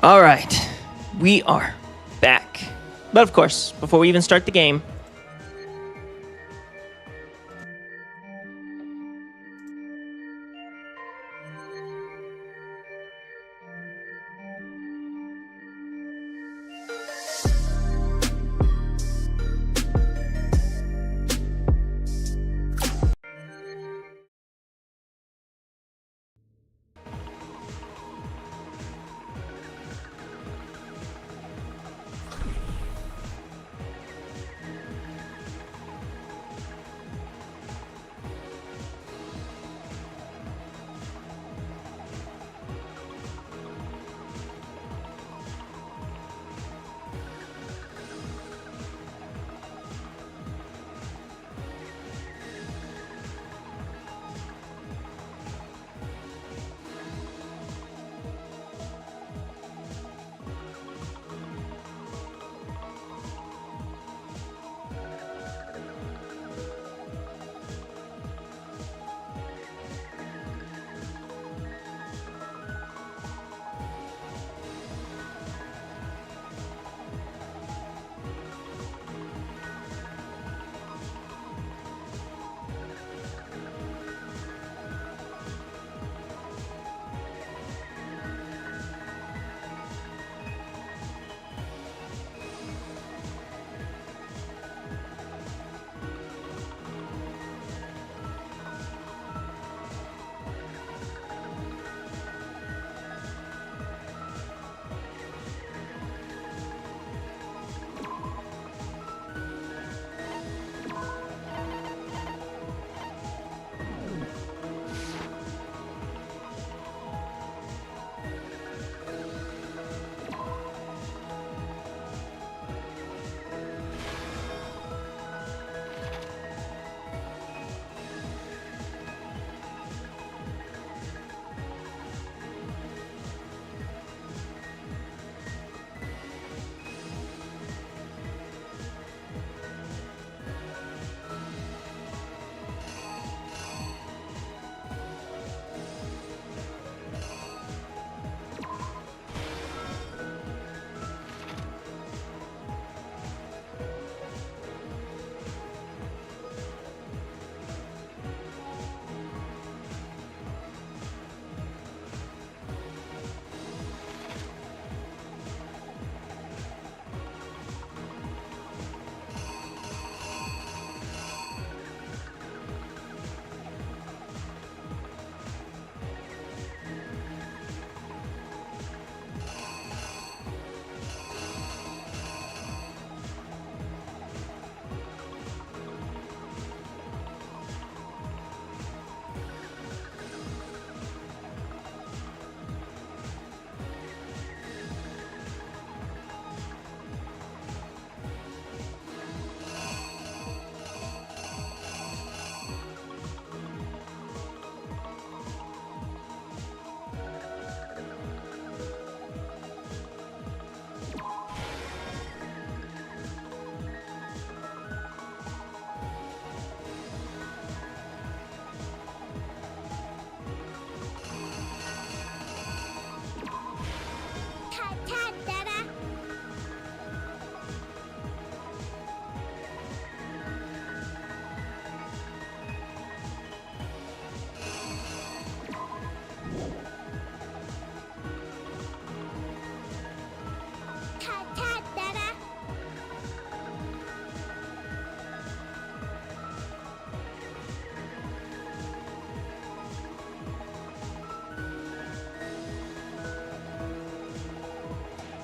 All right, we are back. But of course, before we even start the game,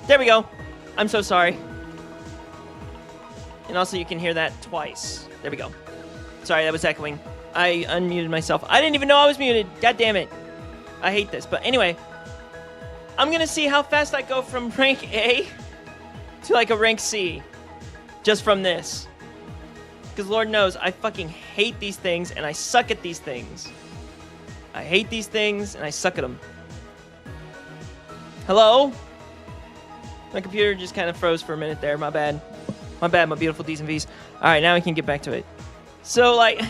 there we go. I'm so sorry. And also you can hear that twice. There we go. Sorry, that was echoing. I unmuted myself. I didn't even know I was muted. God damn it. I hate this. But anyway, I'm going to see how fast I go from rank A to like a rank C just from this. Because Lord knows, I fucking hate these things and I suck at these things. I hate these things and I suck at them. Hello? My computer just kind of froze for a minute there. My bad. My bad, my beautiful D's and V's. Alright, now we can get back to it. So, like...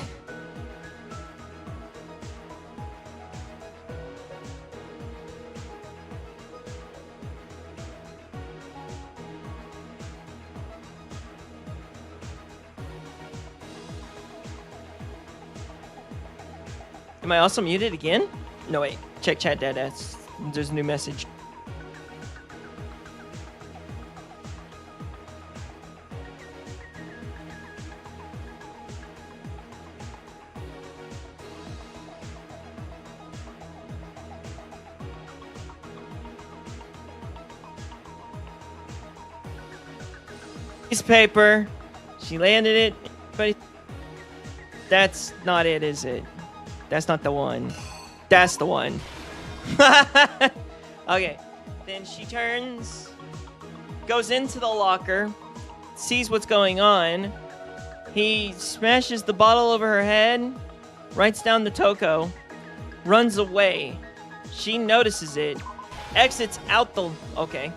Am I also muted again? No, wait. Check chat, Dad. There's a new message. Piece of paper. She landed it, but that's not it, is it? That's not the one. That's the one. Okay. Then she turns, goes into the locker, sees what's going on. He smashes the bottle over her head, writes down the Toko, runs away. She notices it, exits out the... Okay.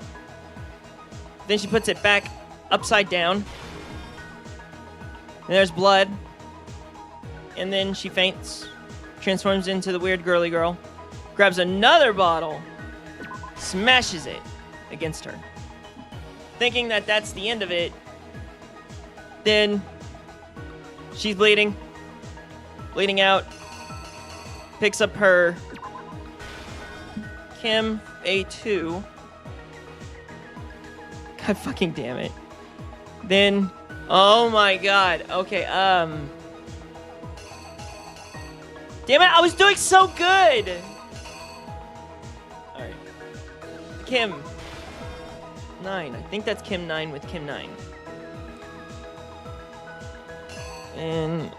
Then she puts it back upside down. And there's blood. And then she faints, transforms into the weird girly girl, grabs another bottle, smashes it against her. Thinking that that's the end of it, then she's bleeding out, picks up her Kim A2. God fucking damn it. Then, oh my god, okay, damn it, I was doing so good! Alright. Kim 9. I think that's Kim 9 with Kim 9. And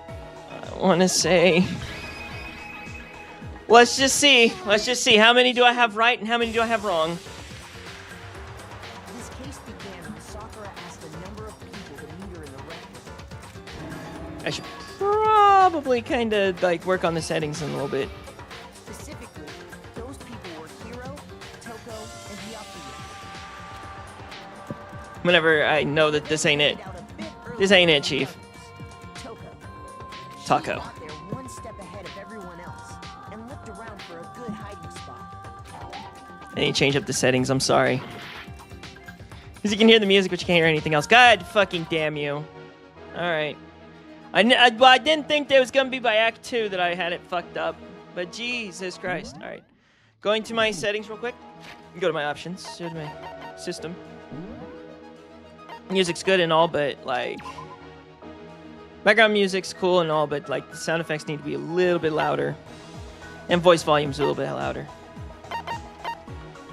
I want to say... Let's just see. How many do I have right and how many do I have wrong? This case began when Sakura asked a number of people to meet her in the wreck. I should probably kind of like work on the settings in a little bit. Specifically, those people were Hiro, Toko, and Hyakuya. Whenever I know that this ain't it. This ain't it, Chief. Toko. Taco. She got there one step ahead of everyone else and looked around for a good hiding spot. I need to change up the settings, I'm sorry. Because you can hear the music, but you can't hear anything else. God fucking damn you. Alright. I didn't think there was going to be by Act 2 that I had it fucked up. But Jesus Christ. Alright. Going to my settings real quick. Go to my options. Go to my system. Music's good and all, but like... Background music's cool and all, but like the sound effects need to be a little bit louder. And voice volume's a little bit louder.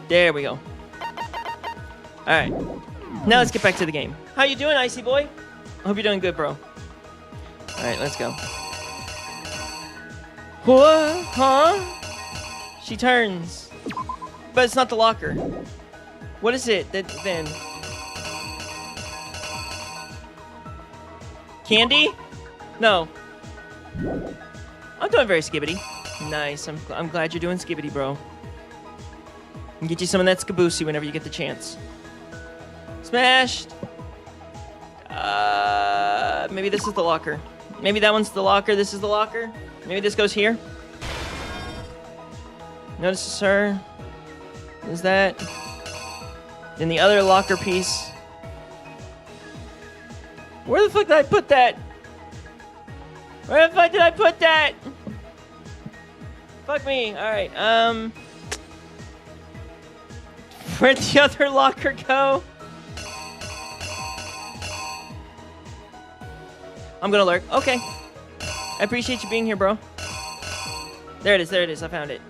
There we go. Alright. Now let's get back to the game. How you doing, Icy Boy? I hope you're doing good, bro. Alright, let's go. What? Huh? She turns. But it's not the locker. What is it that then? Candy? No. I'm doing very skibbity. Nice. I'm glad you're doing skibbity, bro. And get you some of that skaboosey whenever you get the chance. Smashed. Maybe this is the locker. Maybe that one's the locker. This is the locker. Maybe this goes here. Notices her. Is that? Then the other locker piece. Where the fuck did I put that? Where the fuck did I put that? Fuck me. Alright, where'd the other locker go? I'm gonna lurk. Okay. I appreciate you being here, bro. There it is. I found it.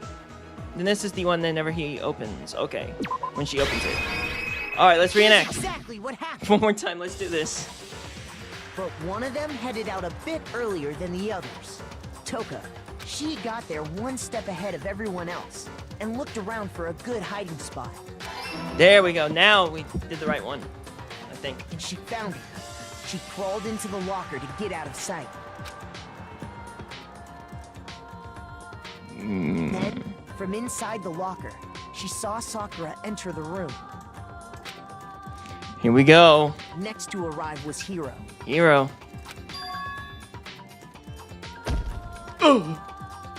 Then this is the one that never he opens. Okay. When she opens it. Alright, let's reenact. Exactly what happened. One more time, let's do this. But one of them headed out a bit earlier than the others. Toka. She got there one step ahead of everyone else and looked around for a good hiding spot. There we go. Now we did the right one, I think. And she found it. She crawled into the locker to get out of sight. Then, from inside the locker, she saw Sakura enter the room. Here we go. Next to arrive was Hiro. Hiro.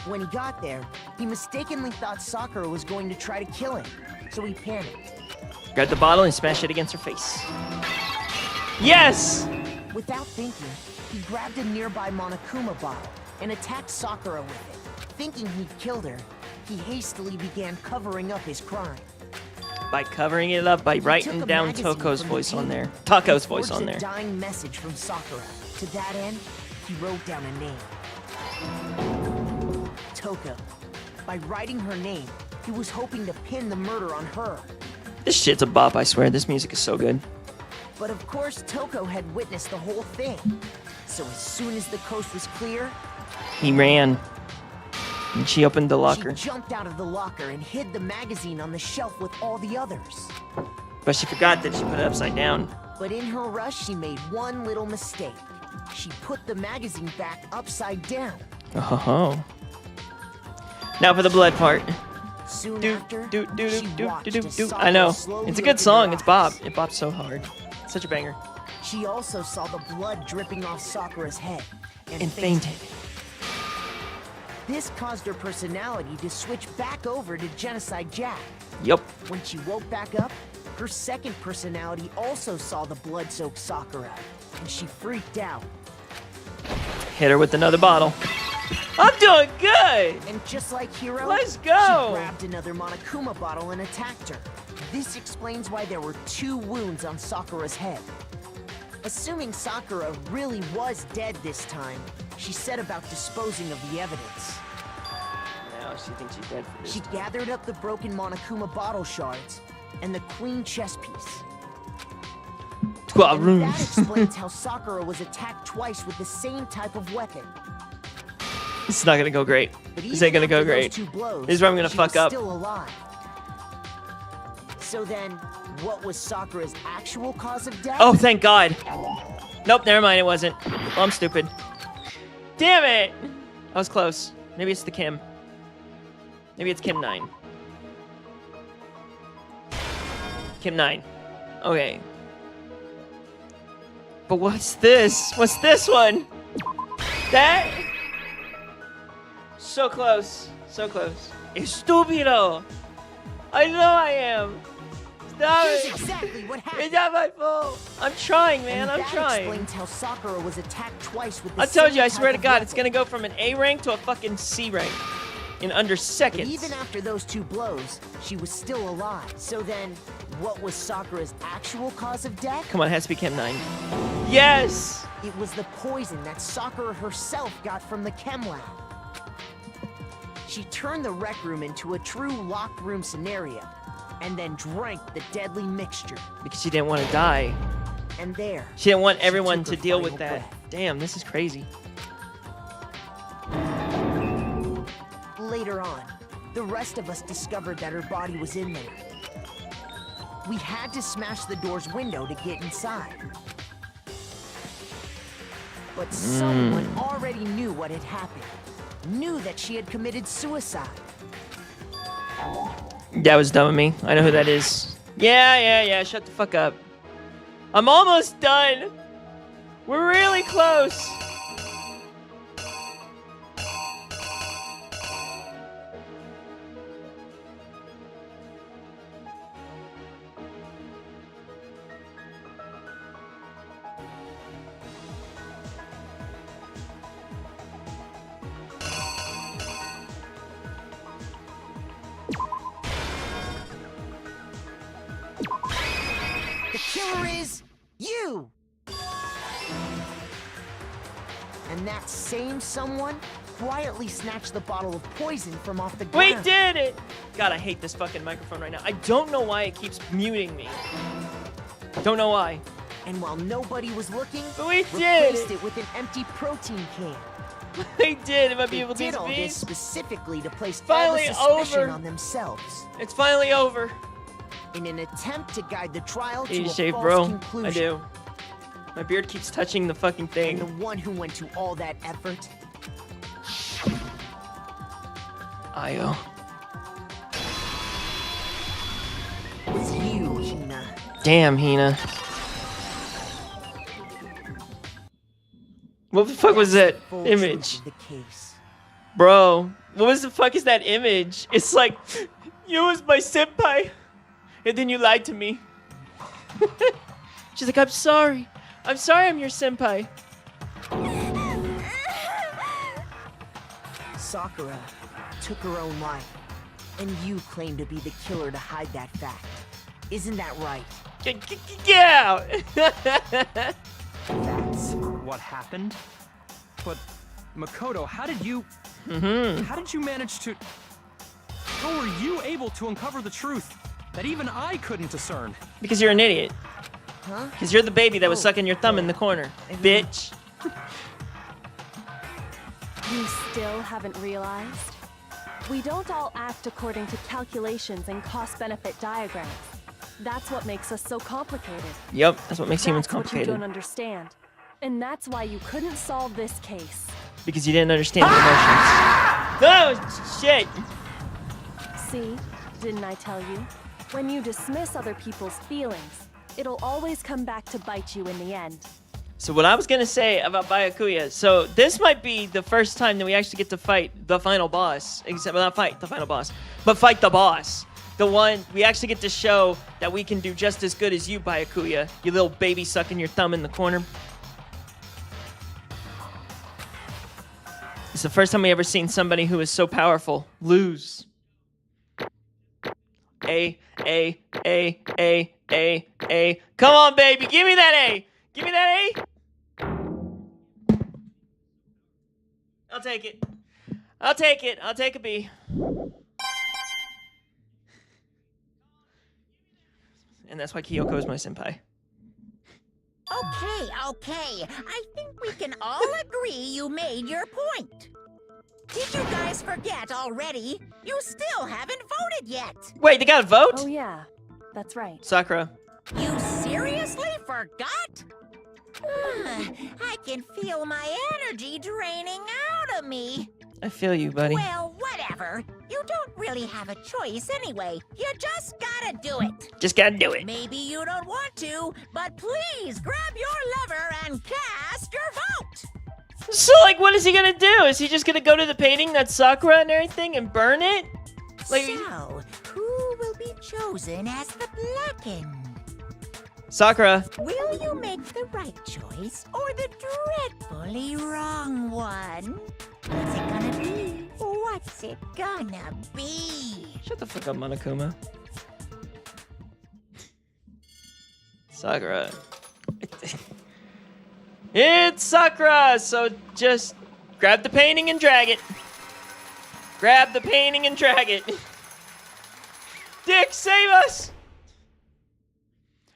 When he got there, he mistakenly thought Sakura was going to try to kill him, so he panicked. Grabbed the bottle and smashed it against her face. Yes! Without thinking, he grabbed a nearby Monokuma bottle and attacked Sakura with it. Thinking he'd killed her, he hastily began covering up his crime. By covering it up, by writing down Toko's voice on there. Taco's voice on there. A dying message from Sakura. To that end, he wrote down a name. Toko. By writing her name, he was hoping to pin the murder on her. This shit's a bop, I swear. This music is so good. But of course, Toko had witnessed the whole thing. So as soon as the coast was clear, he ran. And she opened the locker. She jumped out of the locker and hid the magazine on the shelf with all the others. But she forgot that she put it upside down. But in her rush, she made one little mistake. She put the magazine back upside down. Oh. Now for the blood part. Soon after, I know. It's a good song. It's bop. It bops so hard. Such a banger. She also saw the blood dripping off Sakura's head And fainted. This caused her personality to switch back over to Genocide Jack. Yup. When she woke back up, her second personality also saw the blood-soaked Sakura, and she freaked out. Hit her with another bottle. I'm doing good! And just like Hiro, let's go! She grabbed another Monokuma bottle and attacked her. This explains why there were 2 wounds on Sakura's head. Assuming Sakura really was dead this time, she set about disposing of the evidence. Now she thinks she's dead for this She time. gathered up the broken Monokuma bottle shards and the queen chess piece. And that explains how Sakura was attacked twice with the same type of weapon. It's not gonna go great. This ain't gonna go great. Blows, this is where I'm gonna fuck up. Still alive. So then, what was Sakura's actual cause of death? Oh, thank God. Nope, never mind. It wasn't. Oh, I'm stupid. Damn it! I was close. Maybe it's the Kim. Maybe it's Kim 9. Kim 9. Okay. But what's this? What's this one? That? So close. So close. Estúpido! I know I am. Stop Here's it. exactly what happened. It's not my fault. I'm trying, man. And I'm that trying. explains how Sakura was attacked twice with the I told you, I same swear to type of God, weapon. it's gonna go from an A rank to a fucking C rank in under But seconds. even after those 2 blows, she was still alive. So then, what was Sakura's actual cause of death? Come on, it has to be Chem 9. Yes! It was the poison that Sakura herself got from the chem lab. She turned the rec room into a true locked room scenario, and then drank the deadly mixture. Because she didn't want to die. And there, She didn't want she everyone took to her deal with final that. breath. Damn, this is crazy. Later on, the rest of us discovered that her body was in there. We had to smash the door's window to get inside. But someone already knew what had happened. Knew that she had committed suicide. That was dumb of me. I know who that is. Yeah. Shut the fuck up. I'm almost done. We're really close. The killer is you! And that same someone quietly snatched the bottle of poison from off the ground. We did it! God, I hate this fucking microphone right now. I don't know why it keeps muting me. Don't know why. And while nobody was looking, But we did replaced it with an empty protein can. We did. Am I being able to They use did all this bees? specifically to place Finally all the suspicion over. on themselves, It's finally over. in an attempt to guide the trial to Need a to shave, false bro. conclusion. I do. My beard keeps touching the fucking And the thing. one who went to all that effort, Io. was you, Hina. Damn, Hina. What the fuck was that Full truth image? of the case. Bro, what was the fuck is that image? It's like, you was my senpai, and then you lied to me. She's like, I'm sorry. I'm sorry I'm your senpai. Sakura took her own life, and you claim to be the killer to hide that fact. Isn't that right? Yeah! That's What happened? But, Makoto, how did you manage to... How were you able to uncover the truth that even I couldn't discern? Because you're an idiot. Huh? Because you're the baby that was sucking your thumb in the corner. Bitch. You still haven't realized? We don't all act according to calculations and cost-benefit diagrams. That's what makes us so complicated. Yep, that's what makes humans That's what you complicated. don't understand. And that's why you couldn't solve this case. Because you didn't understand the emotions. Oh, shit! See? Didn't I tell you? When you dismiss other people's feelings, it'll always come back to bite you in the end. So what I was gonna say about Byakuya, so this might be the first time that we actually get to fight the final boss. Except, well, not fight the final boss, but fight the boss. The one, we actually get to show that we can do just as good as you, Byakuya. You little baby sucking your thumb in the corner. It's the first time we ever seen somebody who is so powerful lose. A. Come on, baby, give me that A. Give me that A. I'll take it. I'll take it. I'll take a B. And that's why Kyoko is my senpai. Okay. I think we can all agree you made your point. Did you guys forget already? You still haven't voted yet. Wait, they got a vote? Oh yeah, that's right. Sakura. You seriously forgot? I can feel my energy draining out of me. I feel you, buddy. Well, whatever. You don't really have a choice anyway. You just gotta do it. Just gotta do it. Maybe you don't want to, but please grab your lever and cast your vote. So, like, what is he gonna do? Is he just gonna go to the painting that's Sakura and everything and burn it? Like, So, who will be chosen as the blackened? Sakura. Will you make the right choice or the dreadfully wrong one? What's it gonna be? What's it gonna be? Shut the fuck up, Monokuma. Sakura. It's Sakura! So just grab the painting and drag it. Grab the painting and drag it. Dick, save us!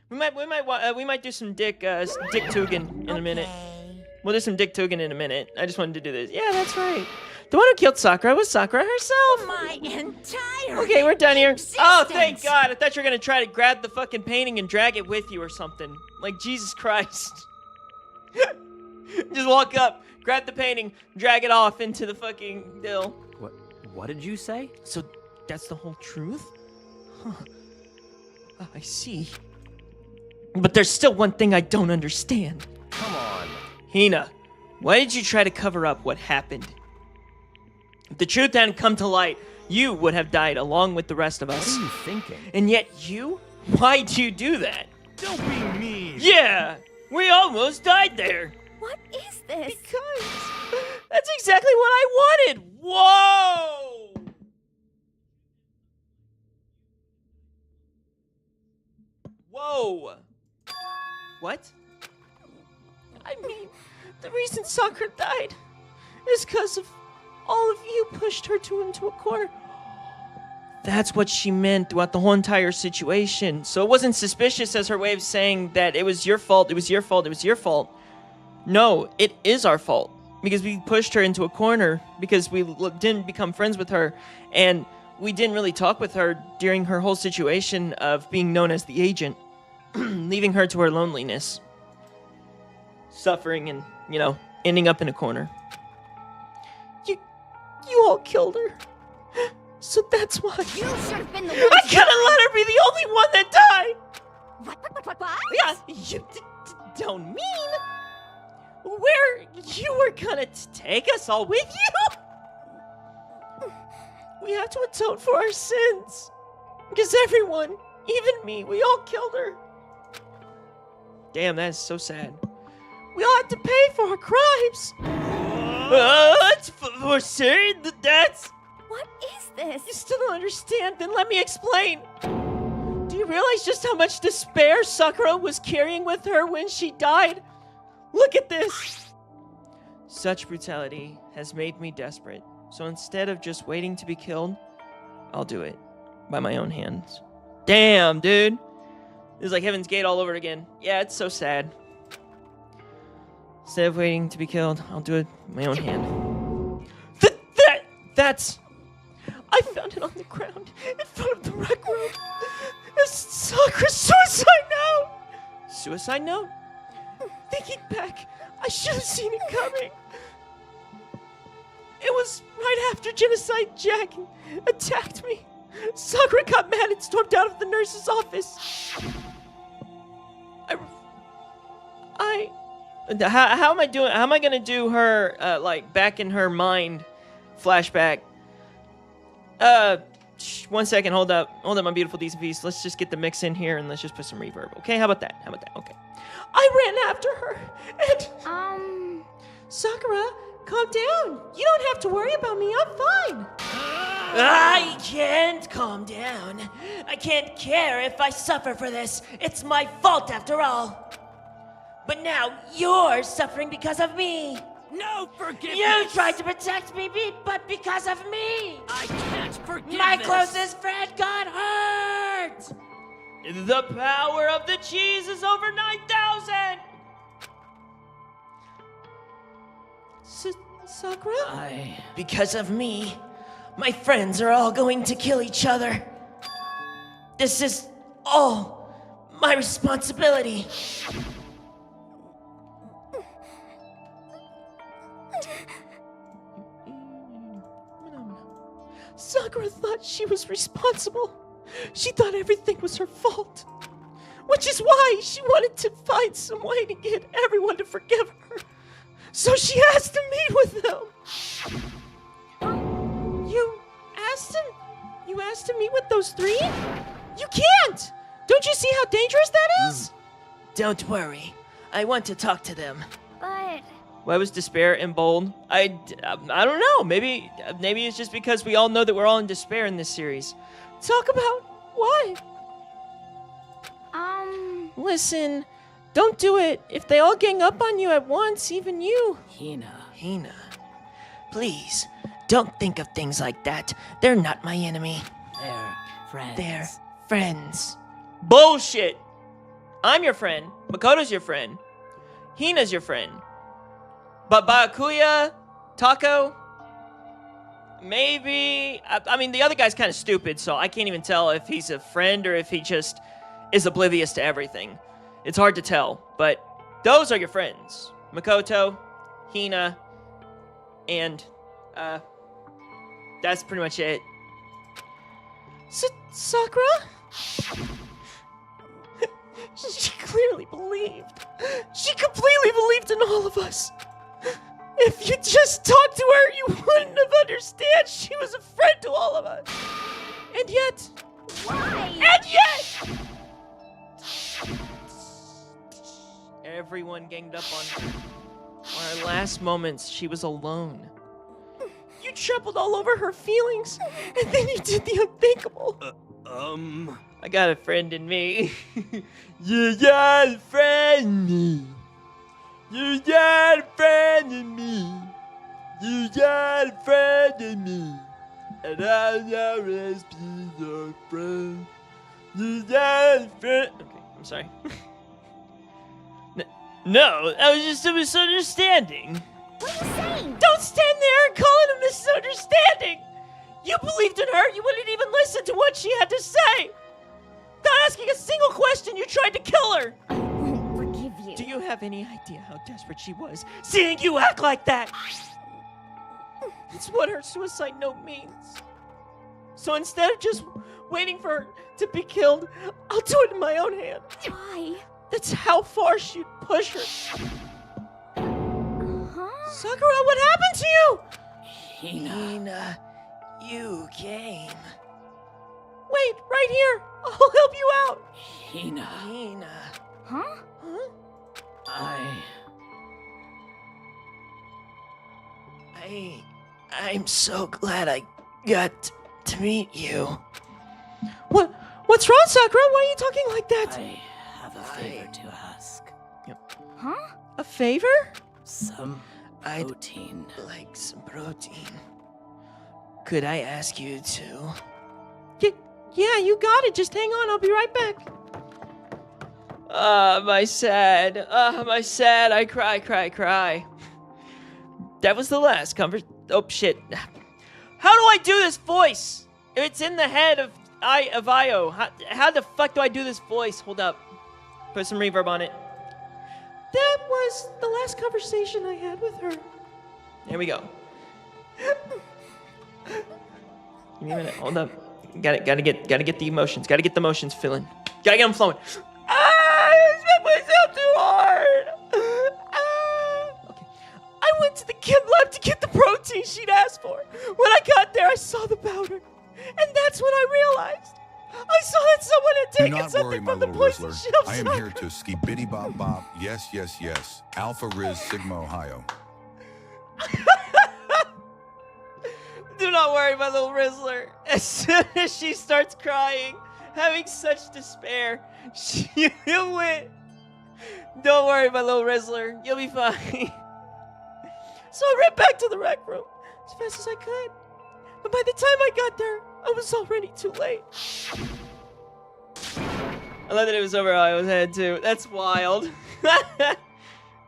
We might do some Dick Tugin in a minute. Okay. We'll do some Dick Tugin in a minute. I just wanted to do this. Yeah, that's right. The one who killed Sakura was Sakura herself. My entire Okay, we're done here. Oh, thank existence. God. I thought you were going to try to grab the fucking painting and drag it with you or something. Like, Jesus Christ. Just walk up, grab the painting, drag it off into the fucking dill. What did you say? So, that's the whole truth? Huh. Oh, I see. But there's still one thing I don't understand. Come on. Hina, why did you try to cover up what happened? If the truth hadn't come to light, you would have died along with the rest of What us. are you thinking? And yet you? Why'd you do that? Don't be mean. Yeah, we almost died there. What is this? Because that's exactly what I wanted. Whoa! Whoa! What? I mean, the reason Sakura died is because of all of you pushed her into a corner. That's what she meant throughout the whole entire situation. So it wasn't suspicious as her way of saying that it was your fault, it was your fault, it was your fault. No, it is our fault. Because we pushed her into a corner, because we didn't become friends with her, and we didn't really talk with her during her whole situation of being known as the agent, leaving her to her loneliness, suffering and, ending up in a corner. You all killed her. So that's why. You should have been the I couldn't let her be the only one that died. What? Yeah, you don't mean where you were gonna take us all with you? We have to atone for our sins. Because everyone, even me, we all killed her. Damn, that is so sad. We all had to pay for our crimes. It's for sure. That's... What is this? You still don't understand? Then let me explain. Do you realize just how much despair Sakura was carrying with her when she died? Look at this. Such brutality has made me desperate. So instead of just waiting to be killed, I'll do it by my own hands. Damn, dude. This is like Heaven's Gate all over again. Yeah, it's so sad. Instead of waiting to be killed, I'll do it with my own hand. That's... I found it on the ground in front of the rec room. It's Sakura's suicide note. Suicide note? Thinking back, I should have seen it coming. It was right after Genocide Jack attacked me. Sakura got mad and stormed out of the nurse's office. How am I doing? How am I gonna do her like back in her mind flashback? 1 second. Hold up, my beautiful decent piece. Let's just get the mix in here and let's just put some reverb. Okay, how about that? Okay. I ran after her and Sakura, calm down. You don't have to worry about me. I'm fine. I can't calm down. I can't care if I suffer for this. It's my fault after all. But now you're suffering because of me. No forgiveness! You tried to protect me, but because of me. I can't forgive My this. closest friend got hurt. The power of the cheese is over 9,000. Sakura? Because of me, my friends are all going to kill each other. This is all my responsibility. Sakura thought she was responsible. She thought everything was her fault. Which is why she wanted to find some way to get everyone to forgive her. So she asked to meet with them. You asked him? You asked to meet with those three? You can't! Don't you see how dangerous that is? Don't worry. I want to talk to them. But... Why was despair in bold? I don't know. Maybe it's just because we all know that we're all in despair in this series. Talk about why. Listen, don't do it. If they all gang up on you at once, even you. Hina, please, don't think of things like that. They're not my enemy. They're friends. Bullshit. I'm your friend. Makoto's your friend. Hina's your friend. But Byakuya, Tako, maybe... I mean, the other guy's kind of stupid, so I can't even tell if he's a friend or if he just is oblivious to everything. It's hard to tell, but those are your friends. Makoto, Hina, and, that's pretty much it. Sakura? She clearly believed. She completely believed in all of us. If you just talked to her, you wouldn't have understood. She was a friend to all of us. And yet... Why? And yet... Everyone ganged up on her. On her last moments, she was alone. You trampled all over her feelings, and then you did the unthinkable. I got a friend in me. You got a friend in me. You got a friend in me. You got a friend in me. And I'll always be your friend. You got a friend. Okay, I'm sorry. No, that was just a misunderstanding. What are you saying? Don't stand there and call it a misunderstanding. You believed in her. You wouldn't even listen to what she had to say. Not asking a single question, you tried to kill her. I won't forgive you. Do you have any idea how desperate she was, seeing you act like that? It's what her suicide note means. So instead of just waiting for her to be killed, I'll do it in my own hand. Why? That's how far she'd push her. Huh? Sakura, what happened to you? Hina. You came. Wait, right here. I'll help you out. Hina. Huh? I'm so glad I got to meet you. What's wrong, Sakura? Why are you talking like that? I have a favor to ask. Huh? A favor? Some I'd protein. like some protein. Could I ask you to? Yeah, you got it. Just hang on. I'll be right back. My sad. I cry. That was the last conversation. Oh, shit. How do I do this voice? It's in the head of Io. How the fuck do I do this voice? Hold up. Put some reverb on it. That was the last conversation I had with her. There we go. Give me a minute. Hold up. Gotta get the emotions. Gotta get the emotions filling. Gotta get them flowing. I set myself too hard. Okay. I went to the chem lab to get the protein she'd asked for. When I got there, I saw the powder, and that's when I realized. I saw that someone had Do taken not something worry, my from the little poison Rizzler. shelf. I am here to skibidi bop bop. Yes, yes, yes. Alpha Riz Sigma Ohio. Do not worry, my little Rizzler. As soon as she starts crying, having such despair, you win. Don't worry, my little Rizzler. You'll be fine. So I ran back to the rec room as fast as I could. But by the time I got there, I was already too late. I love that it was over Io's head, too. That's wild.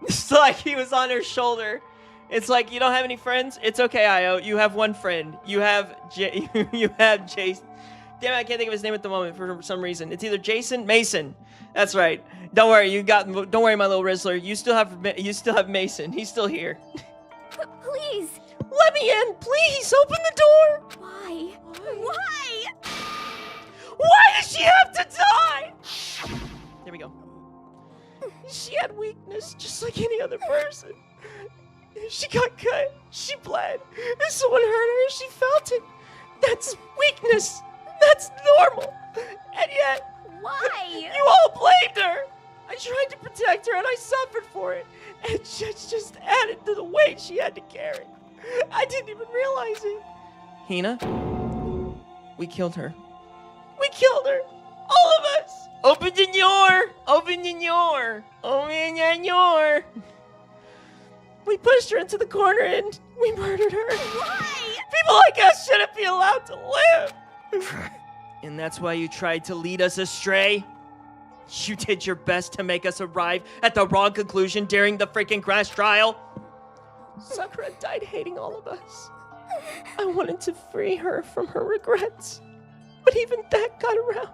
It's like he was on her shoulder. It's like, you don't have any friends? It's okay, Io. You have one friend. You have you have Jason. Damn it, I can't think of his name at the moment for some reason. It's either Mason. That's right. Don't worry, don't worry, my little Rizzler. You still have Mason. He's still here. Please. Let me in, please. Open the door. Why? Why? Why does she have to die? There we go. She had weakness just like any other person. She got cut. She bled. If someone hurt her, she felt it. That's weakness. That's normal. And yet, Why? you all blamed her. I tried to protect her and I suffered for it. And it's just added to the weight she had to carry. I didn't even realize it. Hina, we killed her. We killed her. All of us. Open the door. We pushed her into the corner and we murdered her. Why? People like us shouldn't be allowed to live. And that's why you tried to lead us astray? You did your best to make us arrive at the wrong conclusion during the freaking crash trial. Sakura died hating all of us. I wanted to free her from her regrets. But even that got around.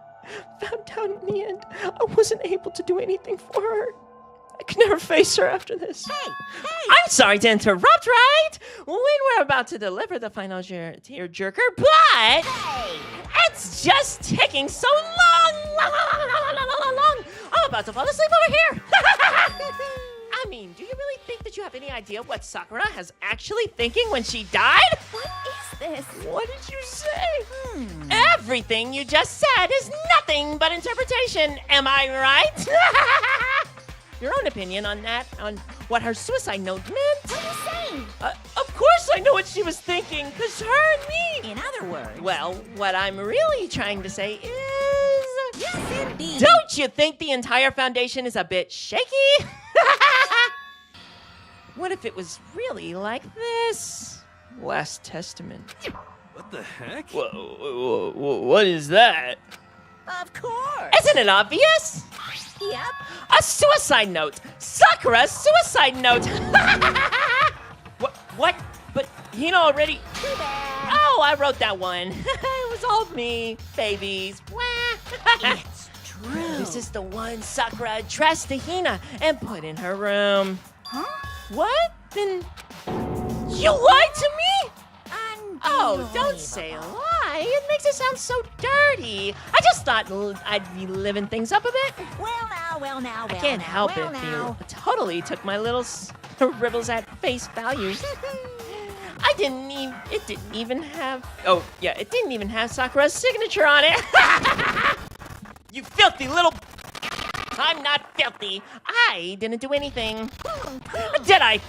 Found out in the end, I wasn't able to do anything for her. I could never face her after this. Hey! I'm sorry to interrupt, right? When we're about to deliver the final tear-jerker, but it's just taking so long. I'm about to fall asleep over here. I mean, do you really think that you have any idea what Sakura has actually thinking when she died? What is this? What did you say? Everything you just said is nothing but interpretation. Am I right? Your own opinion on that, on what her suicide note meant? What are you saying? Of course I know what she was thinking, because her and me. In other words, Well, what I'm really trying to say is... yes, indeed. Don't you think the entire foundation is a bit shaky? What if it was really like this? Last Testament. What the heck? Whoa, what is that? Of course. Isn't it obvious? Yep. A suicide note! Sakura's suicide note! What? But Hina already... Too bad. Oh, I wrote that one. It was all me, babies. It's true. This is the one Sakura addressed to Hina and put in her room. Huh? What? Then you lied to me? Oh, don't Unbelievable. say a lie. It makes it sound so dirty. I just thought I'd be living things up a bit. Well now. I can't help it. You totally took my little riddles at face value. It didn't even have Sakura's signature on it. You filthy little... I'm not filthy. I didn't do anything. Did I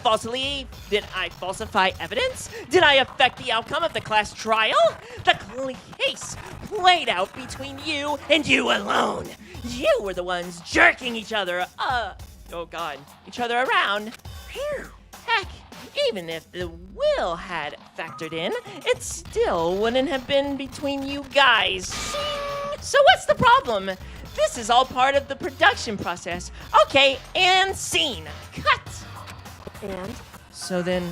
falsify evidence? Did I affect the outcome of the class trial? The case played out between you and you alone. You were the ones jerking each other, each other around. Phew. Heck, even if the will had factored in, it still wouldn't have been between you guys. So what's the problem? This is all part of the production process. Okay, and scene. Cut. And? So then,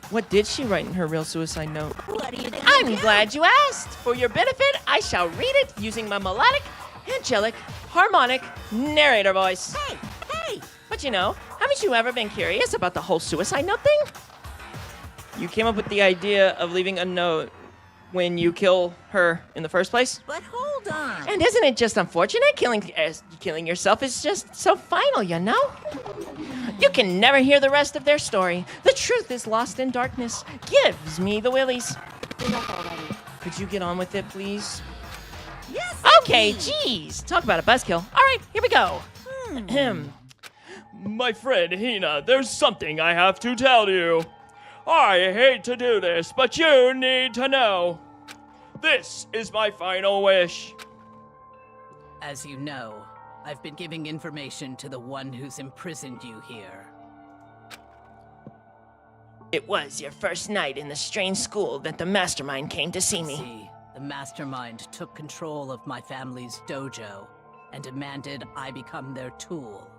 what did she write in her real suicide note? What are you gonna I'm do? glad you asked. For your benefit, I shall read it using my melodic, angelic, harmonic narrator voice. Hey, hey! But you know, haven't you ever been curious about the whole suicide note thing? You came up with the idea of leaving a note when you kill her in the first place? But hold on. And isn't it just unfortunate? Killing yourself is just so final, you know? You can never hear the rest of their story. The truth is lost in darkness. Gives me the willies. Enough already. Could you get on with it, please? Yes, Okay, indeed. geez. Talk about a buzzkill. All right, here we go. My friend Hina, there's something I have to tell you. I hate to do this, but you need to know. This is my final wish. As you know, I've been giving information to the one who's imprisoned you here. It was your first night in the strange school that the mastermind came to see me. See, the mastermind took control of my family's dojo and demanded I become their tool.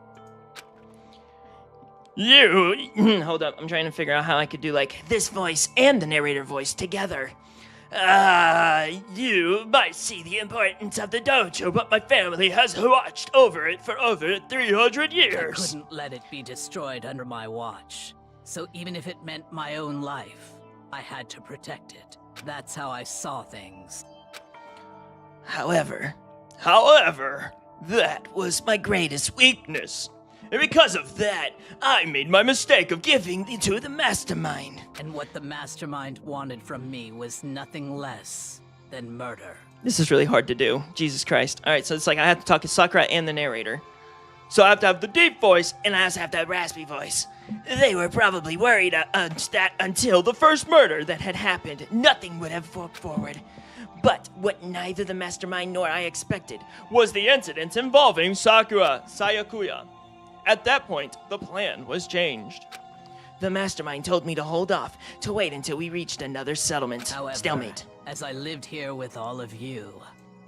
You... Hold up, I'm trying to figure out how I could do, like, this voice and the narrator voice together. You might see the importance of the dojo, but my family has watched over it for over 300 I years. couldn't let it be destroyed under my watch. So even if it meant my own life, I had to protect it. That's how I saw things. However, that was my greatest weakness. And because of that, I made my mistake of giving it to the mastermind. And what the mastermind wanted from me was nothing less than murder. This is really hard to do. Jesus Christ. All right, so it's like I have to talk to Sakura and the narrator. So I have to have the deep voice, and I also have to have raspy voice. They were probably worried that until the first murder that had happened, nothing would have forked forward. But what neither the mastermind nor I expected was the incident involving Sayakuya. At that point, the plan was changed. The mastermind told me to hold off, to wait until we reached another settlement. However, Stalemate. as I lived here with all of you,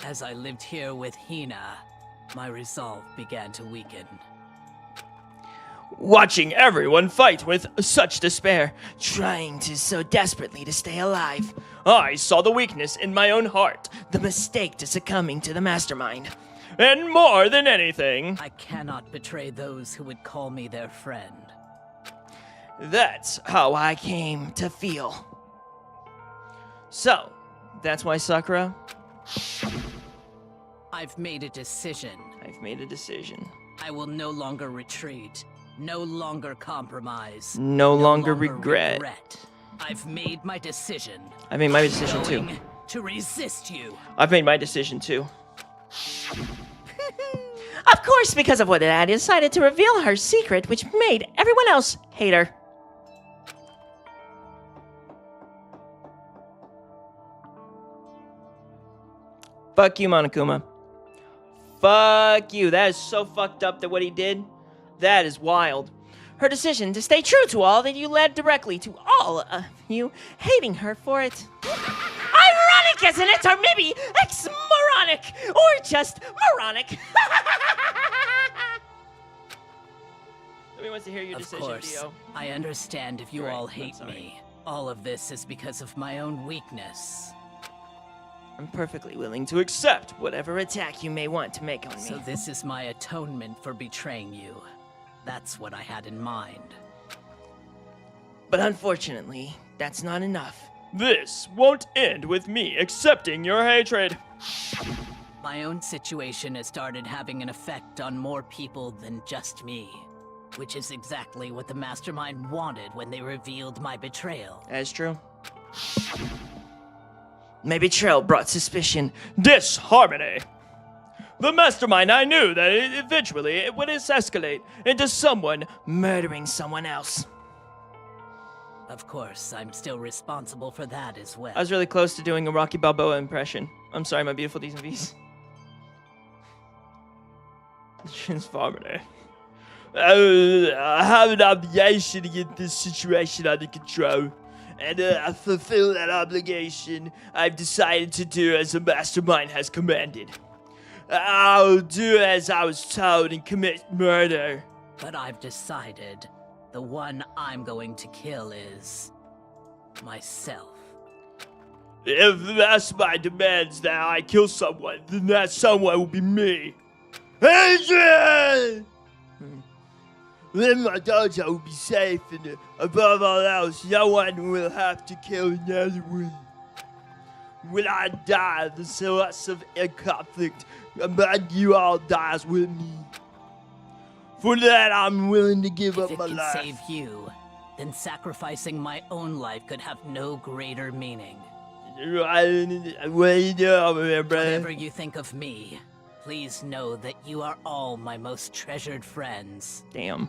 as I lived here with Hina, my resolve began to weaken. Watching everyone fight with such despair, trying to so desperately to stay alive, I saw the weakness in my own heart, the mistake to succumbing to the mastermind. And more than anything, I cannot betray those who would call me their friend. that's how I came to feel. So, that's why, Sakura, I've made a decision. I've made a decision. I will no longer retreat, no longer compromise, No longer regret. I've made my decision. I made my decision too. Going to resist you. I've made my decision too. Of course, because of what I decided to reveal her secret, which made everyone else hate her. Fuck you, Monokuma. Fuck you. That is so fucked up that what he did. That is wild. Her decision to stay true to all that you led directly to all of you hating her for it. Ironic, isn't it? Or maybe ex-moronic. Or just moronic. Nobody wants to hear your Of decision, course, Dio. I understand if you Right, all I'm hate sorry. me. All of this is because of my own weakness. I'm perfectly willing to accept whatever attack you may want to make on me. So this is my atonement for betraying you. That's what I had in mind. But unfortunately, that's not enough. This won't end with me accepting your hatred. My own situation has started having an effect on more people than just me. Which is exactly what the mastermind wanted when they revealed my betrayal. That's true. My betrayal brought suspicion, disharmony. The mastermind, I knew that eventually it would escalate into someone murdering someone else. Of course, I'm still responsible for that as well. I was really close to doing a Rocky Balboa impression. I'm sorry, my beautiful D's and V's. Transformator. I have an obligation to get this situation under control. And to fulfill that obligation, I've decided to do as the mastermind has commanded. I'll do as I was told and commit murder. But I've decided the one I'm going to kill is myself. If the mastermind demands that I kill someone, then that someone will be me. Adrian! Then my dojo will be safe, and above all else, no one will have to kill another one. When I die, the source of conflict among you all dies with me. For that, I'm willing to give up If it my can life. save you, then sacrificing my own life could have no greater meaning. What are you doing, bro? Whatever you think of me, please know that you are all my most treasured friends. Damn.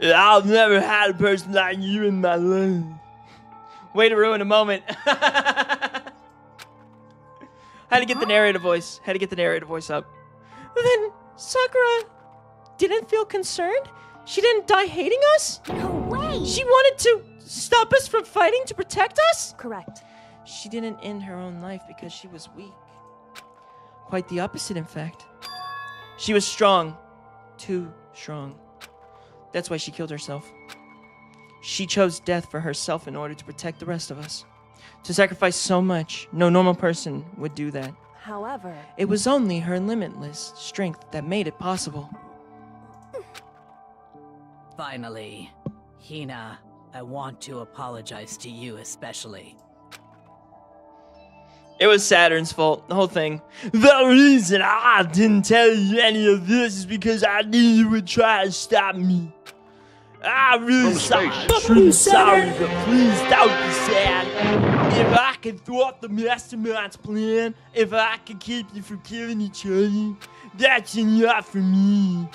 I've never had a person like you in my life. Way to ruin a moment. Had to get the narrator voice. Had to get the narrator voice up. Then Sakura didn't feel concerned? She didn't die hating us? No way! She wanted to stop us from fighting to protect us? Correct. She didn't end her own life because she was weak. Quite the opposite, in fact. She was strong. Too strong. That's why she killed herself. She chose death for herself in order to protect the rest of us. To sacrifice so much, no normal person would do that. However, It was only her limitless strength that made it possible. Finally, Hina, I want to apologize to you especially. It was Saturn's fault, the whole thing. The reason I didn't tell you any of this is because I knew you would try to stop me. I'm really sorry, but please don't be sad. If I can thwart the mastermind's plan, if I can keep you from killing each other, that's enough for me.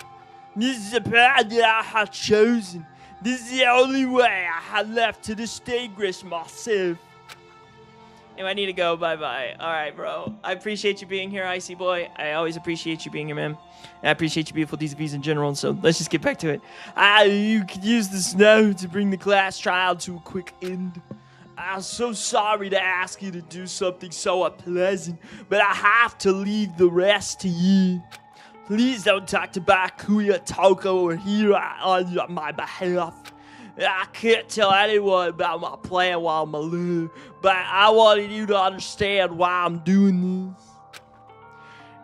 This is the path that I have chosen. This is the only way I have left to distinguish myself. Anyway, I need to go. Bye-bye. All right, bro. I appreciate you being here, Icy Boy. I always appreciate you being here, man. And I appreciate you beautiful DCVs in general, so let's just get back to it. You could use the snow to bring the class trial to a quick end. I'm so sorry to ask you to do something so unpleasant, but I have to leave the rest to you. Please don't talk to Bakuya, Toko, or Hira on my behalf. I can't tell anyone about my plan while I'm alive, but I wanted you to understand why I'm doing this.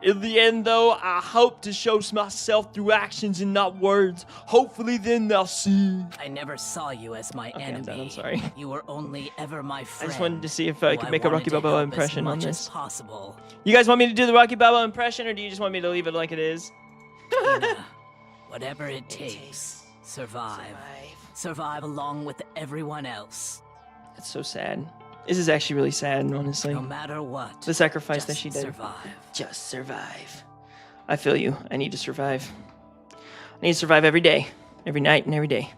In the end, though, I hope to show myself through actions and not words. Hopefully, then they'll see. I never saw you as my I'm enemy. done, I'm sorry. You were only ever my I friend. just wanted to see if I who could make a Rocky wanted to Balboa help impression on as much this. as possible. You guys want me to do the Rocky Balboa impression, or do you just want me to leave it like it is? Hina, whatever it takes, survive. Survive along with everyone else. That's so sad. This is actually really sad, honestly. No matter what. The sacrifice that just she did. Survive. Just survive. I feel you. I need to survive. I need to survive every day, every night, and every day.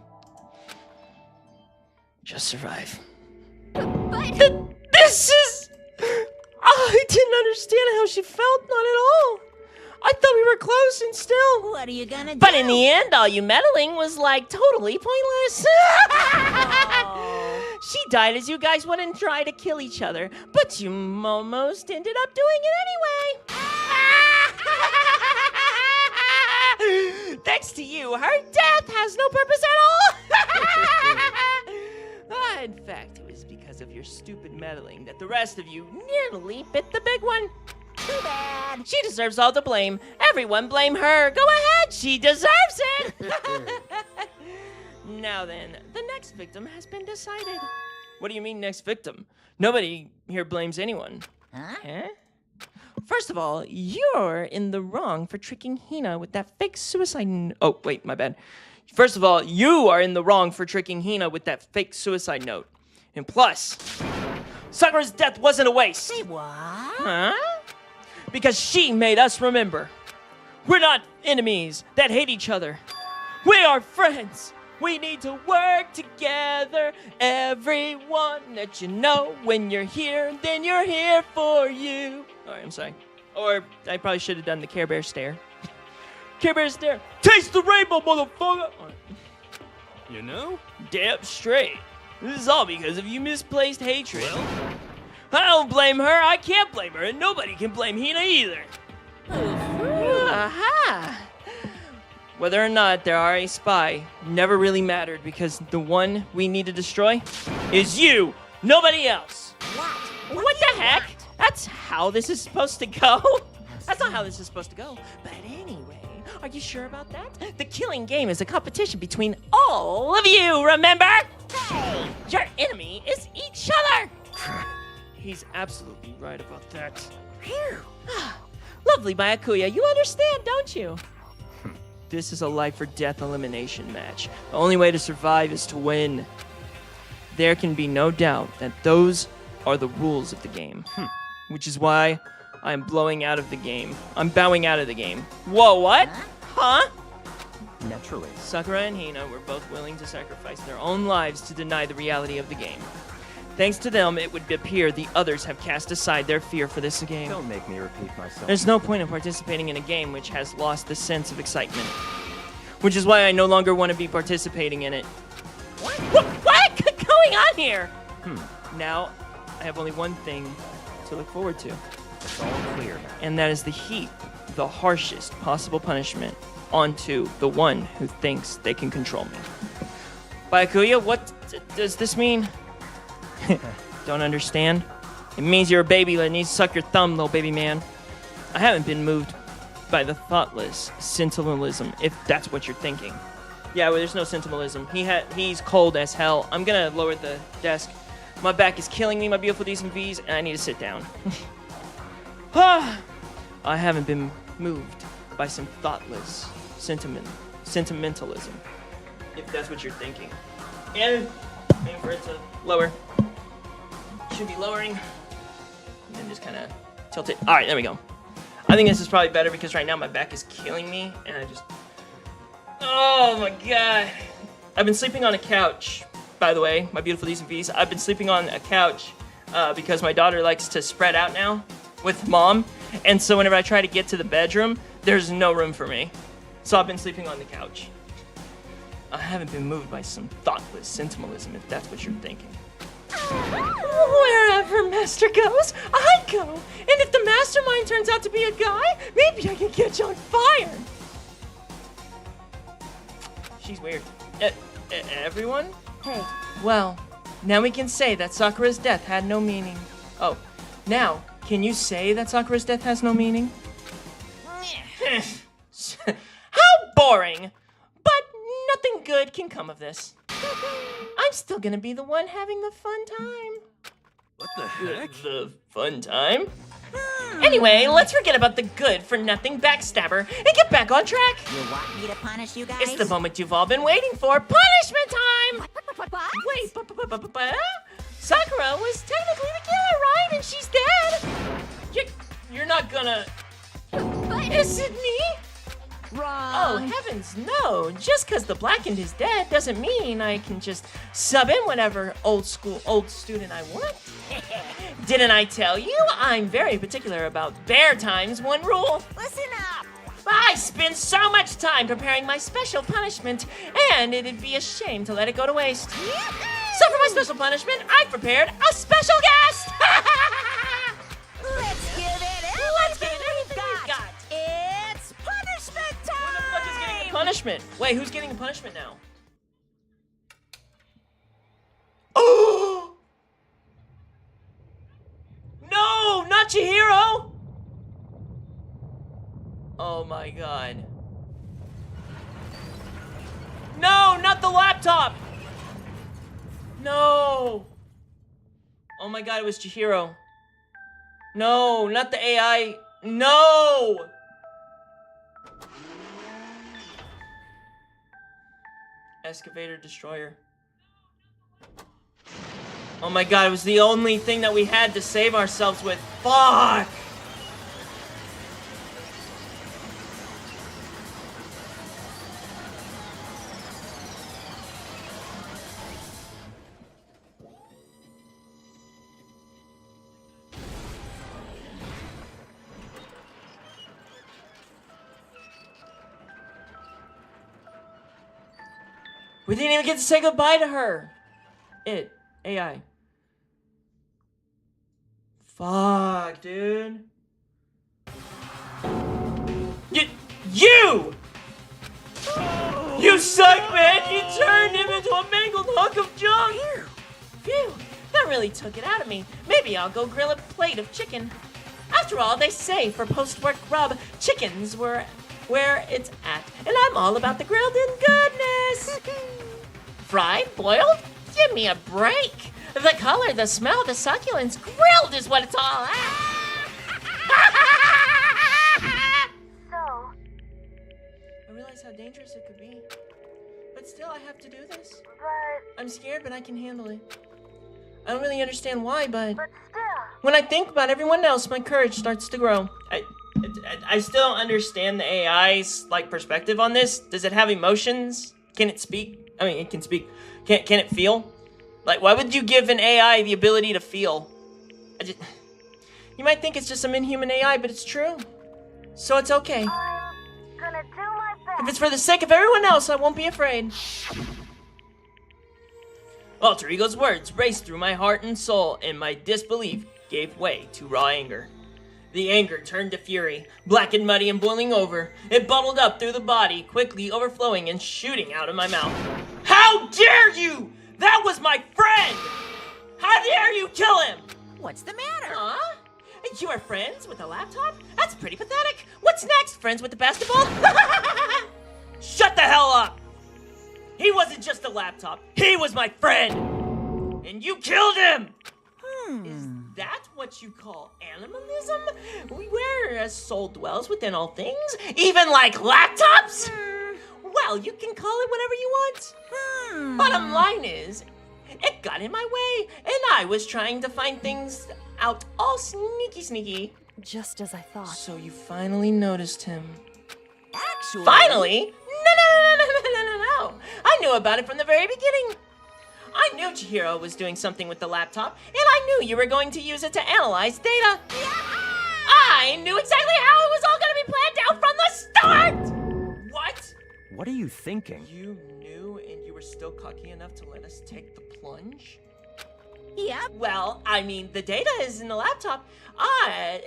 Just survive. This is... I didn't understand how she felt, not at all. I thought we were close and still. What are you gonna do? But in the end, all you meddling was like totally pointless. She died as you guys wouldn't try to kill each other, but you almost ended up doing it anyway. Thanks to you, her death has no purpose at all. In fact, it was because of your stupid meddling that the rest of you nearly bit the big one. Too bad. She deserves all the blame. Everyone blame her. Go ahead, she deserves it. Now then, the next victim has been decided. What do you mean next victim? Nobody here blames anyone. Huh? First of all, you're in the wrong for tricking Hina with that fake suicide Oh, wait, my bad. First of all, you are in the wrong for tricking Hina with that fake suicide note. And plus, Sakura's death wasn't a waste. Say what? Huh? because she made us remember. We're not enemies that hate each other. We are friends. We need to work together. Everyone that you know, when you're here, then you're here for you. All right, I'm sorry. Or I probably should have done the Care Bear stare. Care Bear stare. Taste the rainbow, motherfucker. You know? Damn straight. This is all because of you misplaced hatred. I don't blame her. I can't blame her. And nobody can blame Hina either. Aha! Whether or not there are a spy never really mattered because the one we need to destroy is you, nobody else. What the heck? That's how this is supposed to go? That's not how this is supposed to go. But anyway, are you sure about that? The killing game is a competition between all of you, remember? Hey, your enemy is each other. He's absolutely right about that. Phew. Lovely, Byakuya. You understand, don't you? This is a life-or-death elimination match. The only way to survive is to win. There can be no doubt that those are the rules of the game. Which is why I'm blowing out of the game. I'm bowing out of the game. Whoa, what? Huh? Naturally. Sakura and Hina were both willing to sacrifice their own lives to deny the reality of the game. Thanks to them, it would appear the others have cast aside their fear for this game. Don't make me repeat myself. There's no point in participating in a game which has lost the sense of excitement. Which is why I no longer want to be participating in it. What going on here? Now, I have only one thing to look forward to. It's all clear now. And that is the heat, the harshest possible punishment onto the one who thinks they can control me. Byakuya, what does this mean? Don't understand? It means you're a baby that needs to suck your thumb, little baby man. I haven't been moved by the thoughtless sentimentalism, if that's what you're thinking. Yeah, well, there's no sentimentalism. He's cold as hell. I'm gonna lower the desk. My back is killing me, my beautiful D's and V's, and I need to sit down. I haven't been moved by some thoughtless sentimentalism, if that's what you're thinking. And waiting for it to lower. Should be lowering. And then just kind of tilt it. All right, there we go. I think this is probably better because right now my back is killing me, and I just... Oh my god. I've been sleeping on a couch, by the way, my beautiful D's and V's. I've been sleeping on a couch because my daughter likes to spread out now with mom, and so whenever I try to get to the bedroom, there's no room for me. So I've been sleeping on the couch. I haven't been moved by some thoughtless sentimentalism, if that's what you're thinking. Wherever Master goes, I go. And if the mastermind turns out to be a guy, maybe I can catch on fire. She's weird. Everyone? Hey. Well, now we can say that Sakura's death had no meaning. Oh, now, can you say that Sakura's death has no meaning? How boring! But nothing good can come of this. I'm still gonna be the one having the fun time. What the heck? The fun time? Anyway, let's forget about the good-for-nothing backstabber and get back on track. You want me to punish you guys? It's the moment you've all been waiting for. Punishment time! What? Wait, Sakura was technically the killer, right? And she's dead. You're not gonna... Is it me? Wrong. Oh, heavens, no. Just because the blackened is dead doesn't mean I can just sub in whatever old student I want. Didn't I tell you? I'm very particular about bear times one rule. Listen up. I spend so much time preparing my special punishment, and it'd be a shame to let it go to waste. So for my special punishment, I've prepared a special guest! Let's give it everything we've got. It's punishment Who the fuck is getting a time. punishment? Wait, who's getting a punishment now? Oh! No, not Chihiro! Oh my god. No, not the laptop! No! Oh my god, it was Chihiro. No, not the AI. No! Excavator Destroyer. Oh my god, it was the only thing that we had to save ourselves with. Fuck! We didn't even get to say goodbye to her. AI. Fuck, dude. You! You suck, man! You turned him into a mangled hunk of junk! Phew, that really took it out of me. Maybe I'll go grill a plate of chicken. After all, they say for post-work grub, chicken's where it's at. And I'm all about the grilled in goodness. Fried? Boiled? Give me a break. The color, the smell, the succulence. Grilled is what it's all at. So, I realize how dangerous it could be. But still, I have to do this. but I'm scared, but I can handle it. I don't really understand why, but still. when I think about everyone else, my courage starts to grow. I still don't understand the AI's perspective on this. Does it have emotions? Can it speak? I mean, it can speak. Can it feel? Why would you give an AI the ability to feel? You might think it's just some inhuman AI, but it's true. So it's okay. I'm gonna do my best. If it's for the sake of everyone else, I won't be afraid. Alter Ego's words raced through my heart and soul, and my disbelief gave way to raw anger. The anger turned to fury, black and muddy and boiling over. It bubbled up through the body, quickly overflowing and shooting out of my mouth. How dare you! That was my friend! How dare you kill him? What's the matter? Huh? You are friends with a laptop? That's pretty pathetic. What's next? Friends with the basketball? Shut the hell up! He wasn't just a laptop. He was my friend! And you killed him! Is that what you call animalism? Where a soul dwells within all things? Even like laptops? Well, you can call it whatever you want. Bottom line is, it got in my way, and I was trying to find things out all sneaky. Just as I thought. So you finally noticed him. Actually... Finally? No. I knew about it from the very beginning. I knew Chihiro was doing something with the laptop, and I knew you were going to use it to analyze data. I knew exactly how it was all going to be planned out from the start! What? What are you thinking? You knew, and you were still cocky enough to let us take the plunge? Yep. Well, I mean, the data is in the laptop. I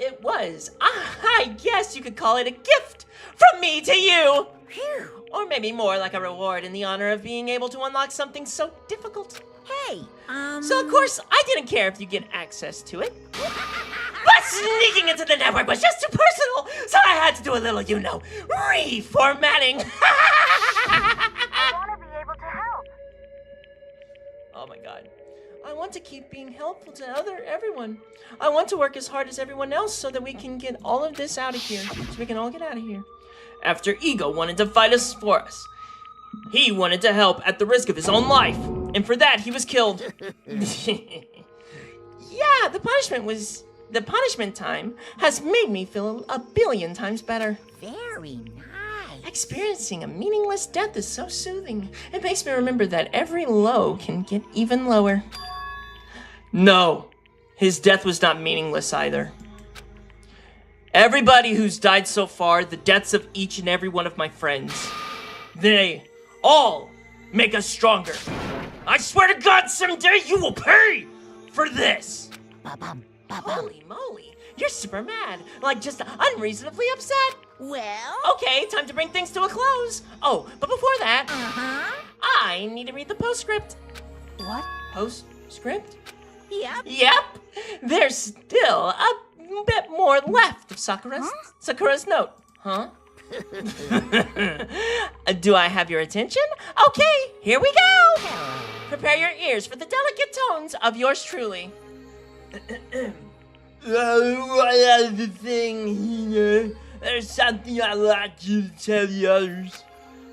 guess you could call it a gift from me to you. Or maybe more like a reward in the honor of being able to unlock something so difficult. Hey, So of course, I didn't care if you get access to it. But sneaking into the network was just too personal, so I had to do a little, reformatting. I want to be able to help. Oh my god. I want to keep being helpful to everyone. I want to work as hard as everyone else so that we can get all of this out of here. So we can all get out of here. After Ego wanted to fight us for us. He wanted to help at the risk of his own life. And for that, he was killed. Yeah, the punishment time has made me feel a billion times better. very nice. Experiencing a meaningless death is so soothing. It makes me remember that every low can get even lower. No, his death was not meaningless either. Everybody who's died so far, the deaths of each and every one of my friends, they all make us stronger. I swear to God, someday you will pay for this. Ba-bum, ba-bum. Holy moly, you're super mad, just unreasonably upset. Well... Okay, time to bring things to a close. Oh, but before that, I need to read the postscript. What? Postscript? Yep. Yep. There's still a bit more left of Sakura's note. Huh? Do I have your attention? Okay, here we go. Prepare your ears for the delicate tones of yours truly. The thing here. There's something I'd like you to tell the others.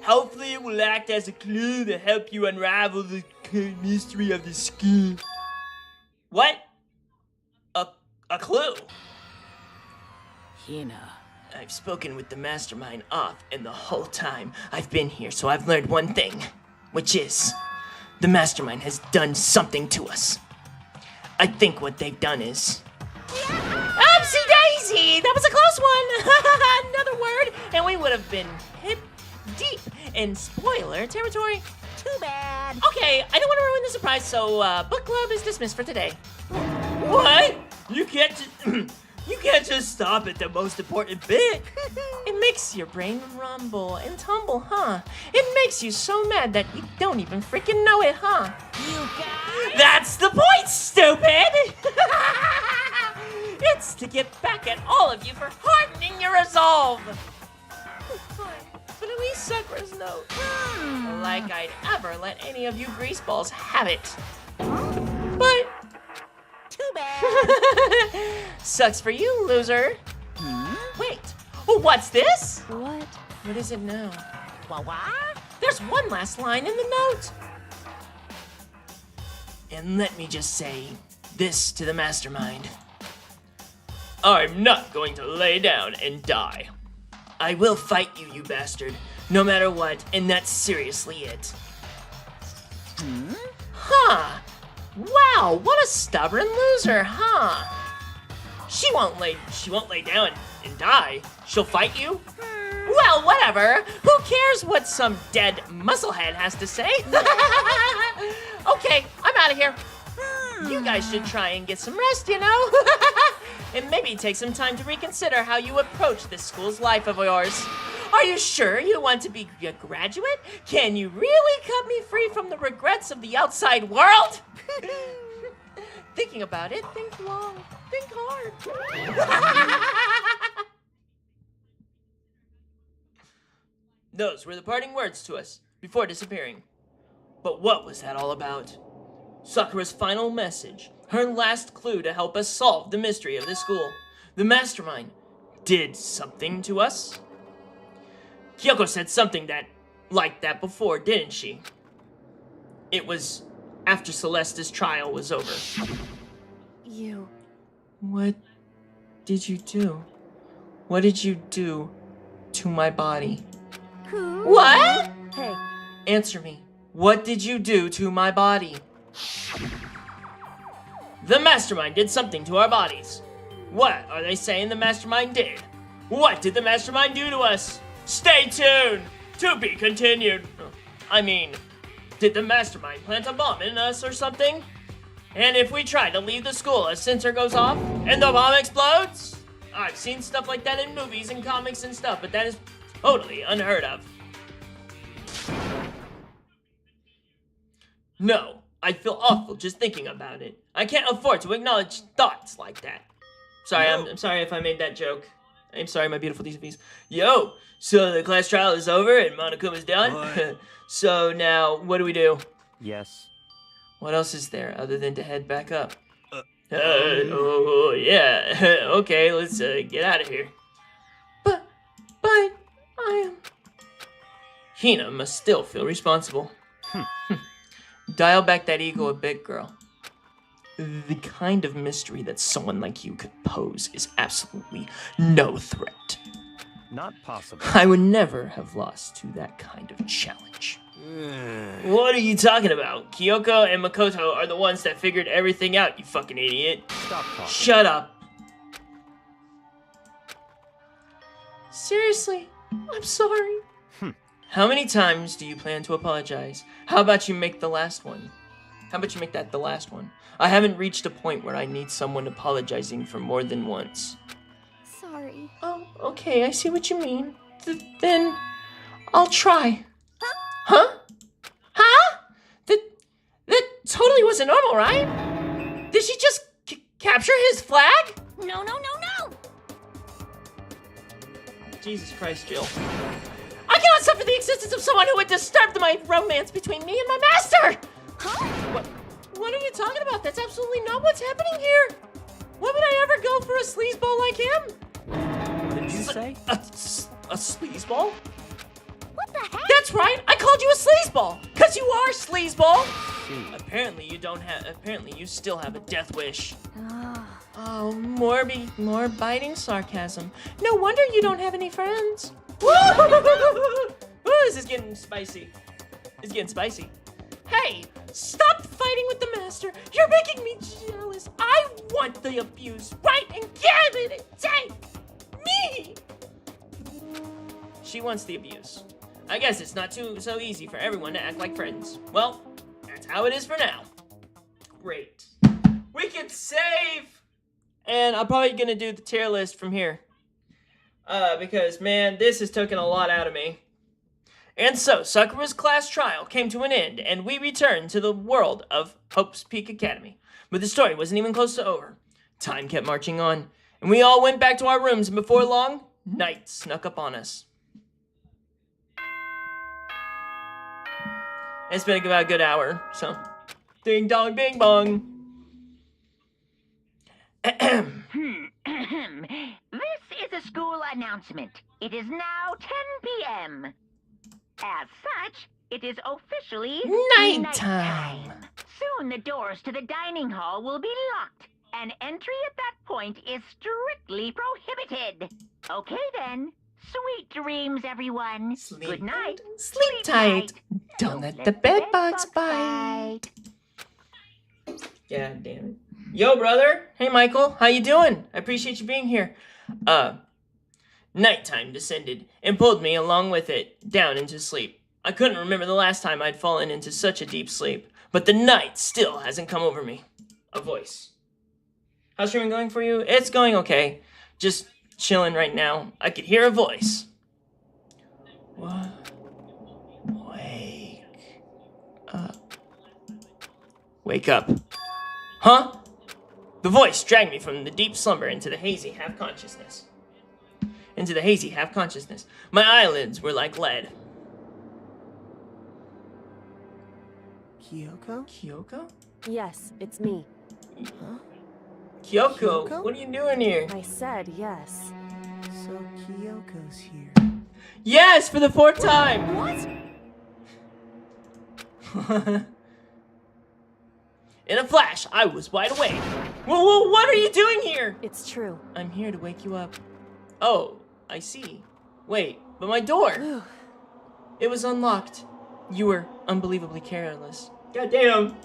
Hopefully it will act as a clue to help you unravel the mystery of the school. What? A clue? Hina. I've spoken with the mastermind off, and the whole time I've been here, so I've learned one thing, which is the mastermind has done something to us. I think what they've done is... Oopsie daisy! That was a close one! Another word, and we would have been hip deep in spoiler territory. Too bad. Okay, I don't want to ruin the surprise, so book club is dismissed for today. What? You can't just stop at the most important bit. It makes your brain rumble and tumble, huh? It makes you so mad that you don't even freaking know it, huh? You guys. That's the point, stupid! It's to get back at all of you for hardening your resolve. But at least Sakura's note. Like I'd ever let any of you greaseballs have it. But Too bad. sucks for you, loser. Wait, what's this? What? What is it now? What? There's one last line in the note. And let me just say this to the mastermind. I'm not going to lay down and die. I will fight you, you bastard, no matter what, and that's seriously it. Huh. Wow, what a stubborn loser, huh? She won't lay down and die. She'll fight you? Well, whatever. Who cares what some dead musclehead has to say? Okay, I'm out of here. You guys should try and get some rest, you know? And maybe take some time to reconsider how you approach this school's life of yours. Are you sure you want to be a graduate? Can you really cut me free from the regrets of the outside world? Thinking about it, think long, think hard. Those were the parting words to us before disappearing. But what was that all about? Sakura's final message, her last clue to help us solve the mystery of this school. The mastermind did something to us? Kyoko said something like that before, didn't she? It was after Celeste's trial was over. You. What did you do? What did you do to my body? What? Hey, Answer me. What did you do to my body? The mastermind did something to our bodies. What are they saying the mastermind did? What did the mastermind do to us? Stay tuned! To be continued. I mean, did the mastermind plant a bomb in us or something? And if we try to leave the school, a sensor goes off and the bomb explodes? I've seen stuff like that in movies and comics and stuff, but that is totally unheard of. No, I feel awful just thinking about it. I can't afford to acknowledge thoughts like that. Sorry, I'm sorry if I made that joke. I'm sorry, my beautiful DCPs. Yo, so the class trial is over and Monokuma's done? So now, what do we do? Yes. What else is there other than to head back up? Yeah. Okay, let's get out of here. But I am... Hina must still feel responsible. Dial back that ego a bit, girl. The kind of mystery that someone like you could pose is absolutely no threat. Not possible. I would never have lost to that kind of challenge. What are you talking about? Kyoko and Makoto are the ones that figured everything out, you fucking idiot. Stop talking. Shut up. Seriously, I'm sorry. How many times do you plan to apologize? How about you make the last one? How about you make that the last one? I haven't reached a point where I need someone apologizing for more than once. sorry. Oh, okay, I see what you mean. Then I'll try. Huh? Huh? That totally wasn't normal, right? Did she just capture his flag? No, no, no, no! Jesus Christ, Jill. I cannot suffer the existence of someone who would disturb my romance between me and my master! Huh? What are you talking about? That's absolutely not what's happening here! Why would I ever go for a sleazeball like him? What did you say? A sleazeball? What the heck? That's right! I called you a sleazeball! Cause you are sleazeball! See. Apparently you still have a death wish. Ah, Oh, more biting sarcasm. No wonder you don't have any friends. Ooh, this is getting spicy. It's getting spicy. Hey, stop fighting with the master. You're making me jealous. I want the abuse right and give it and take me. She wants the abuse. I guess it's not so easy for everyone to act like friends. Well, that's how it is for now. Great. We can save! And I'm probably gonna do the tier list from here. Because, man, this has taken a lot out of me. And so, Sakura's class trial came to an end, and we returned to the world of Hope's Peak Academy. But the story wasn't even close to over. Time kept marching on, and we all went back to our rooms, and before long, night snuck up on us. It's been about a good hour, so... Ding dong, bing bong! This is a school announcement. It is now 10 p.m. As such, it is officially Nighttime. Soon the doors to the dining hall will be locked, and entry at that point is strictly prohibited. Okay then. Sweet dreams, everyone. Sleep. Good night. Sleep tight. Don't let the bed bugs bite. God damn it. Yo, brother. Hey, Michael. How you doing? I appreciate you being here. Nighttime descended and pulled me along with it down into sleep. I couldn't remember the last time I'd fallen into such a deep sleep, but the night still hasn't come over me. A voice. How's streaming going for you? It's going okay. Just chilling right now. I could hear a voice. What? Wake up. Wake up. Huh? The voice dragged me from the deep slumber into the hazy half-consciousness. My eyelids were like lead. Kyoko? Kyoko? Yes, it's me. Kyoko, Kyoko? what are you doing here? I said yes. So Kyoko's here. Yes, for the 4th time! What? In a flash, I was wide awake. Whoa, what are you doing here? It's true. I'm here to wake you up. Oh, I see. Wait, but my door! Whew. It was unlocked. You were unbelievably careless. Goddamn.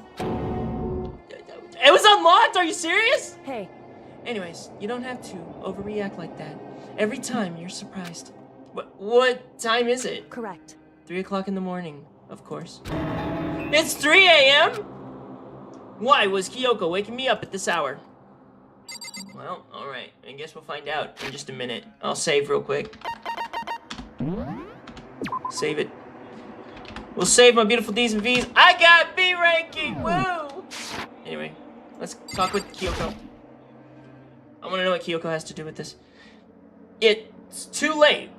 It was unlocked? Are you serious? Hey, Anyways, you don't have to overreact like that. Every time you're surprised. What time is it? correct. 3 o'clock in the morning, of course. It's 3 a.m.? Why was Kyoko waking me up at this hour? Well, alright. I guess we'll find out in just a minute. I'll save real quick. Save it. We'll save my beautiful D's and V's. I got B ranking! Woo! Anyway, let's talk with Kyoko. I want to know what Kyoko has to do with this. It's too late.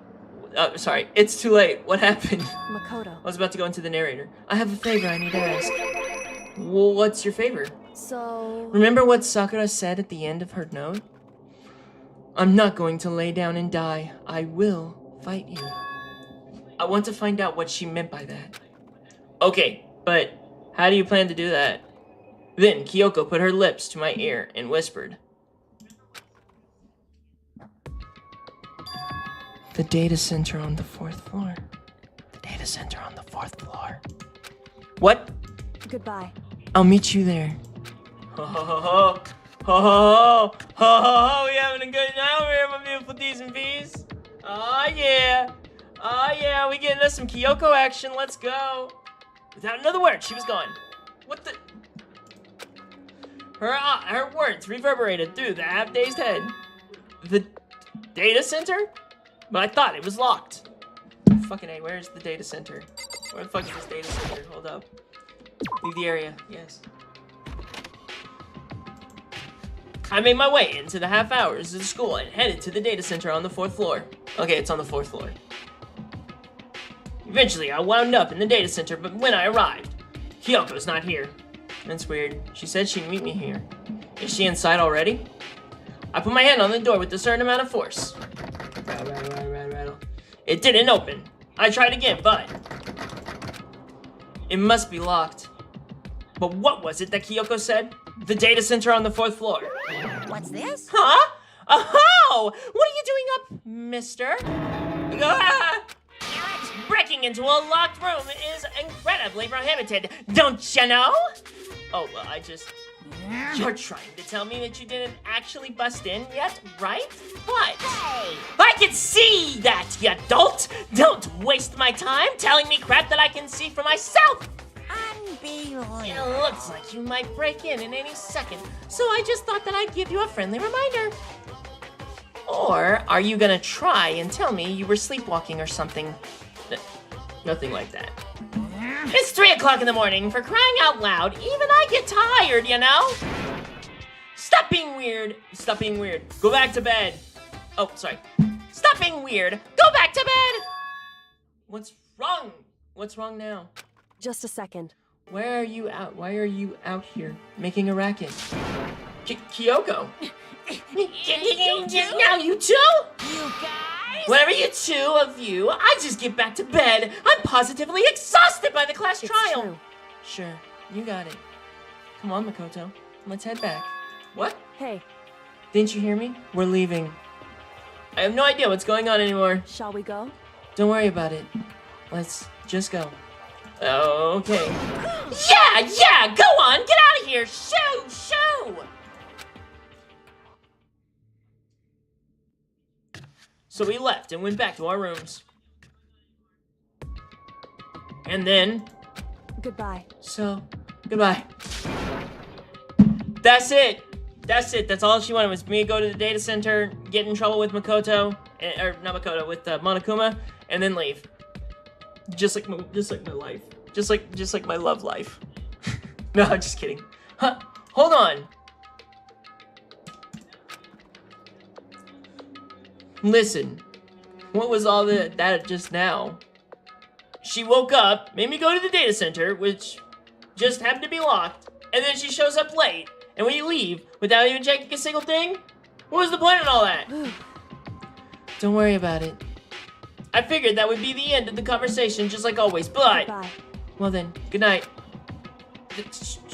Sorry, it's too late. What happened? Makoto. I was about to go into the narrator. I have a favor I need to ask. Well, what's your favor? So... Remember what Sakura said at the end of her note? I'm not going to lay down and die. I will fight you. I want to find out what she meant by that. Okay, but how do you plan to do that? Then Kyoko put her lips to my ear and whispered. The data center on the 4th floor. The data center on the 4th floor. What? Goodbye. I'll meet you there. Ho ho ho ho. Ho ho ho. Ho ho ho. We having a good night over here, my beautiful D's and V's. Aw yeah. Aw yeah. We getting us some Kyoko action. Let's go. Without another word, she was gone. What the? Her words reverberated through the half-dazed head. The data center? But I thought it was locked. Fucking A, where's the data center? Where the fuck is this data center? Hold up. Leave the area, yes. I made my way into the half hours of the school and headed to the data center on the 4th floor. Okay, it's on the 4th floor. Eventually, I wound up in the data center, but when I arrived, Kyoko's not here. That's weird. She said she'd meet me here. Is she inside already? I put my hand on the door with a certain amount of force. Rattle, rattle, rattle, rattle, rattle. It didn't open. I tried again, but it must be locked. But what was it that Kyoko said? The data center on the 4th floor. What's this? Huh? Oh! What are you doing up, mister? Ah! Breaking into a locked room is incredibly prohibited. Don't you know? Oh, well, I just You're trying to tell me that you didn't actually bust in yet, right? What? Hey! I can see that, you dolt! Don't waste my time telling me crap that I can see for myself! Unbelievable. It looks like you might break in any second, so I just thought that I'd give you a friendly reminder. Or are you gonna try and tell me you were sleepwalking or something? Nothing like that. It's 3 o'clock in the morning, for crying out loud. Even I get tired, you know? Stop being weird. Stop being weird. Go back to bed. Oh, sorry. Stop being weird. Go back to bed! What's wrong? What's wrong now? Just a second. Where are you out? Why are you out here making a racket? Kyoko. Now you too? You guys? Whatever you two of you, I just get back to bed. I'm positively exhausted by the class It's trial. true. Sure, you got it. Come on, Makoto. Let's head back. What? Hey, Didn't you hear me? We're leaving. I have no idea what's going on anymore. shall we go? Don't worry about it. Let's just go. Okay. Yeah, go on, get out of here. Shoo! So we left and went back to our rooms. And then, Goodbye. goodbye. That's it. That's all she wanted was me to go to the data center, get in trouble with Makoto, or not Makoto, with Monokuma, and then leave. Just like my life. Just like my love life. No, I'm just kidding. Huh, hold on. Listen, what was all that just now? She woke up, made me go to the data center, which just happened to be locked, and then she shows up late, and we leave without even checking a single thing? What was the point in all that? Don't worry about it. I figured that would be the end of the conversation, just like always, but... Goodbye. Well then, good night.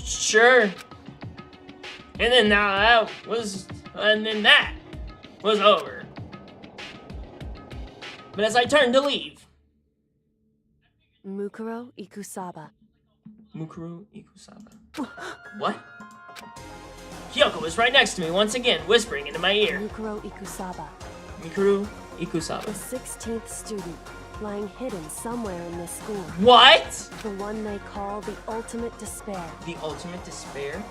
Sure. And then that was over. But as I turned to leave... Mukuro Ikusaba. Mukuro Ikusaba. What? Kyoko was right next to me once again, whispering into my ear. Mukuro Ikusaba. Mukuro The Ikusaba. 16th student, lying hidden somewhere in this school. What? The one they call the ultimate despair. The ultimate despair?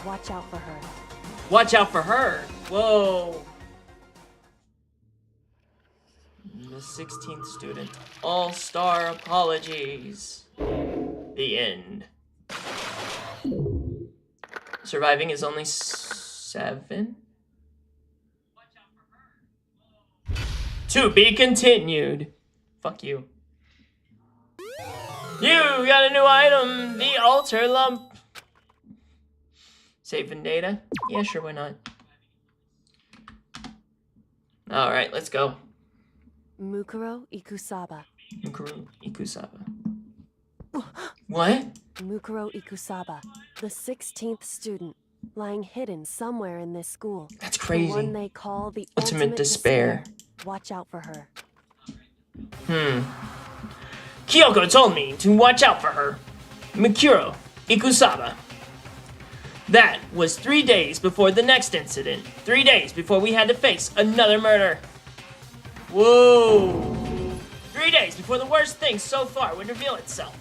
Watch out for her. Watch out for her. Whoa. The 16th student. All-star apologies. The end. Surviving is only 7? To be continued. Fuck you. You got a new item, the altar lump. Saving data? Yeah, sure, why not? Alright, let's go. Mukuro Ikusaba. Mukuro Ikusaba. What? Mukuro Ikusaba, the 16th student, lying hidden somewhere in this school. That's The crazy. one they call the Ultimate despair. Watch out for her. Kyoko told me to watch out for her. Mukuro Ikusaba. That was 3 days before the next incident. 3 days before we had to face another murder. Whoa. 3 days before the worst thing so far would reveal itself.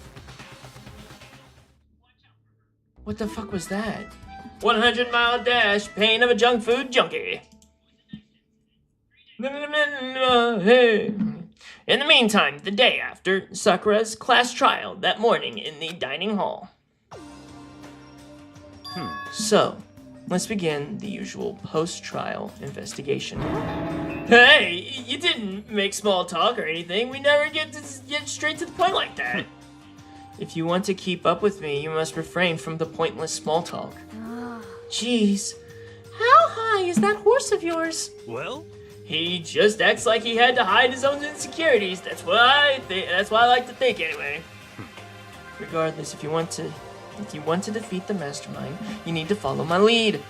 What the fuck was that? 100-mile dash, pain of a junk food junkie. Hey. In the meantime, the day after Sakura's class trial, that morning in the dining hall. So, let's begin the usual post-trial investigation. Hey, you didn't make small talk or anything. We never get straight to the point like that. If you want to keep up with me, you must refrain from the pointless small talk. Jeez, how high is that horse of yours? Well? He just acts like he had to hide his own insecurities. That's what I think. That's what I like to think, anyway. Regardless, if you want to defeat the mastermind, you need to follow my lead.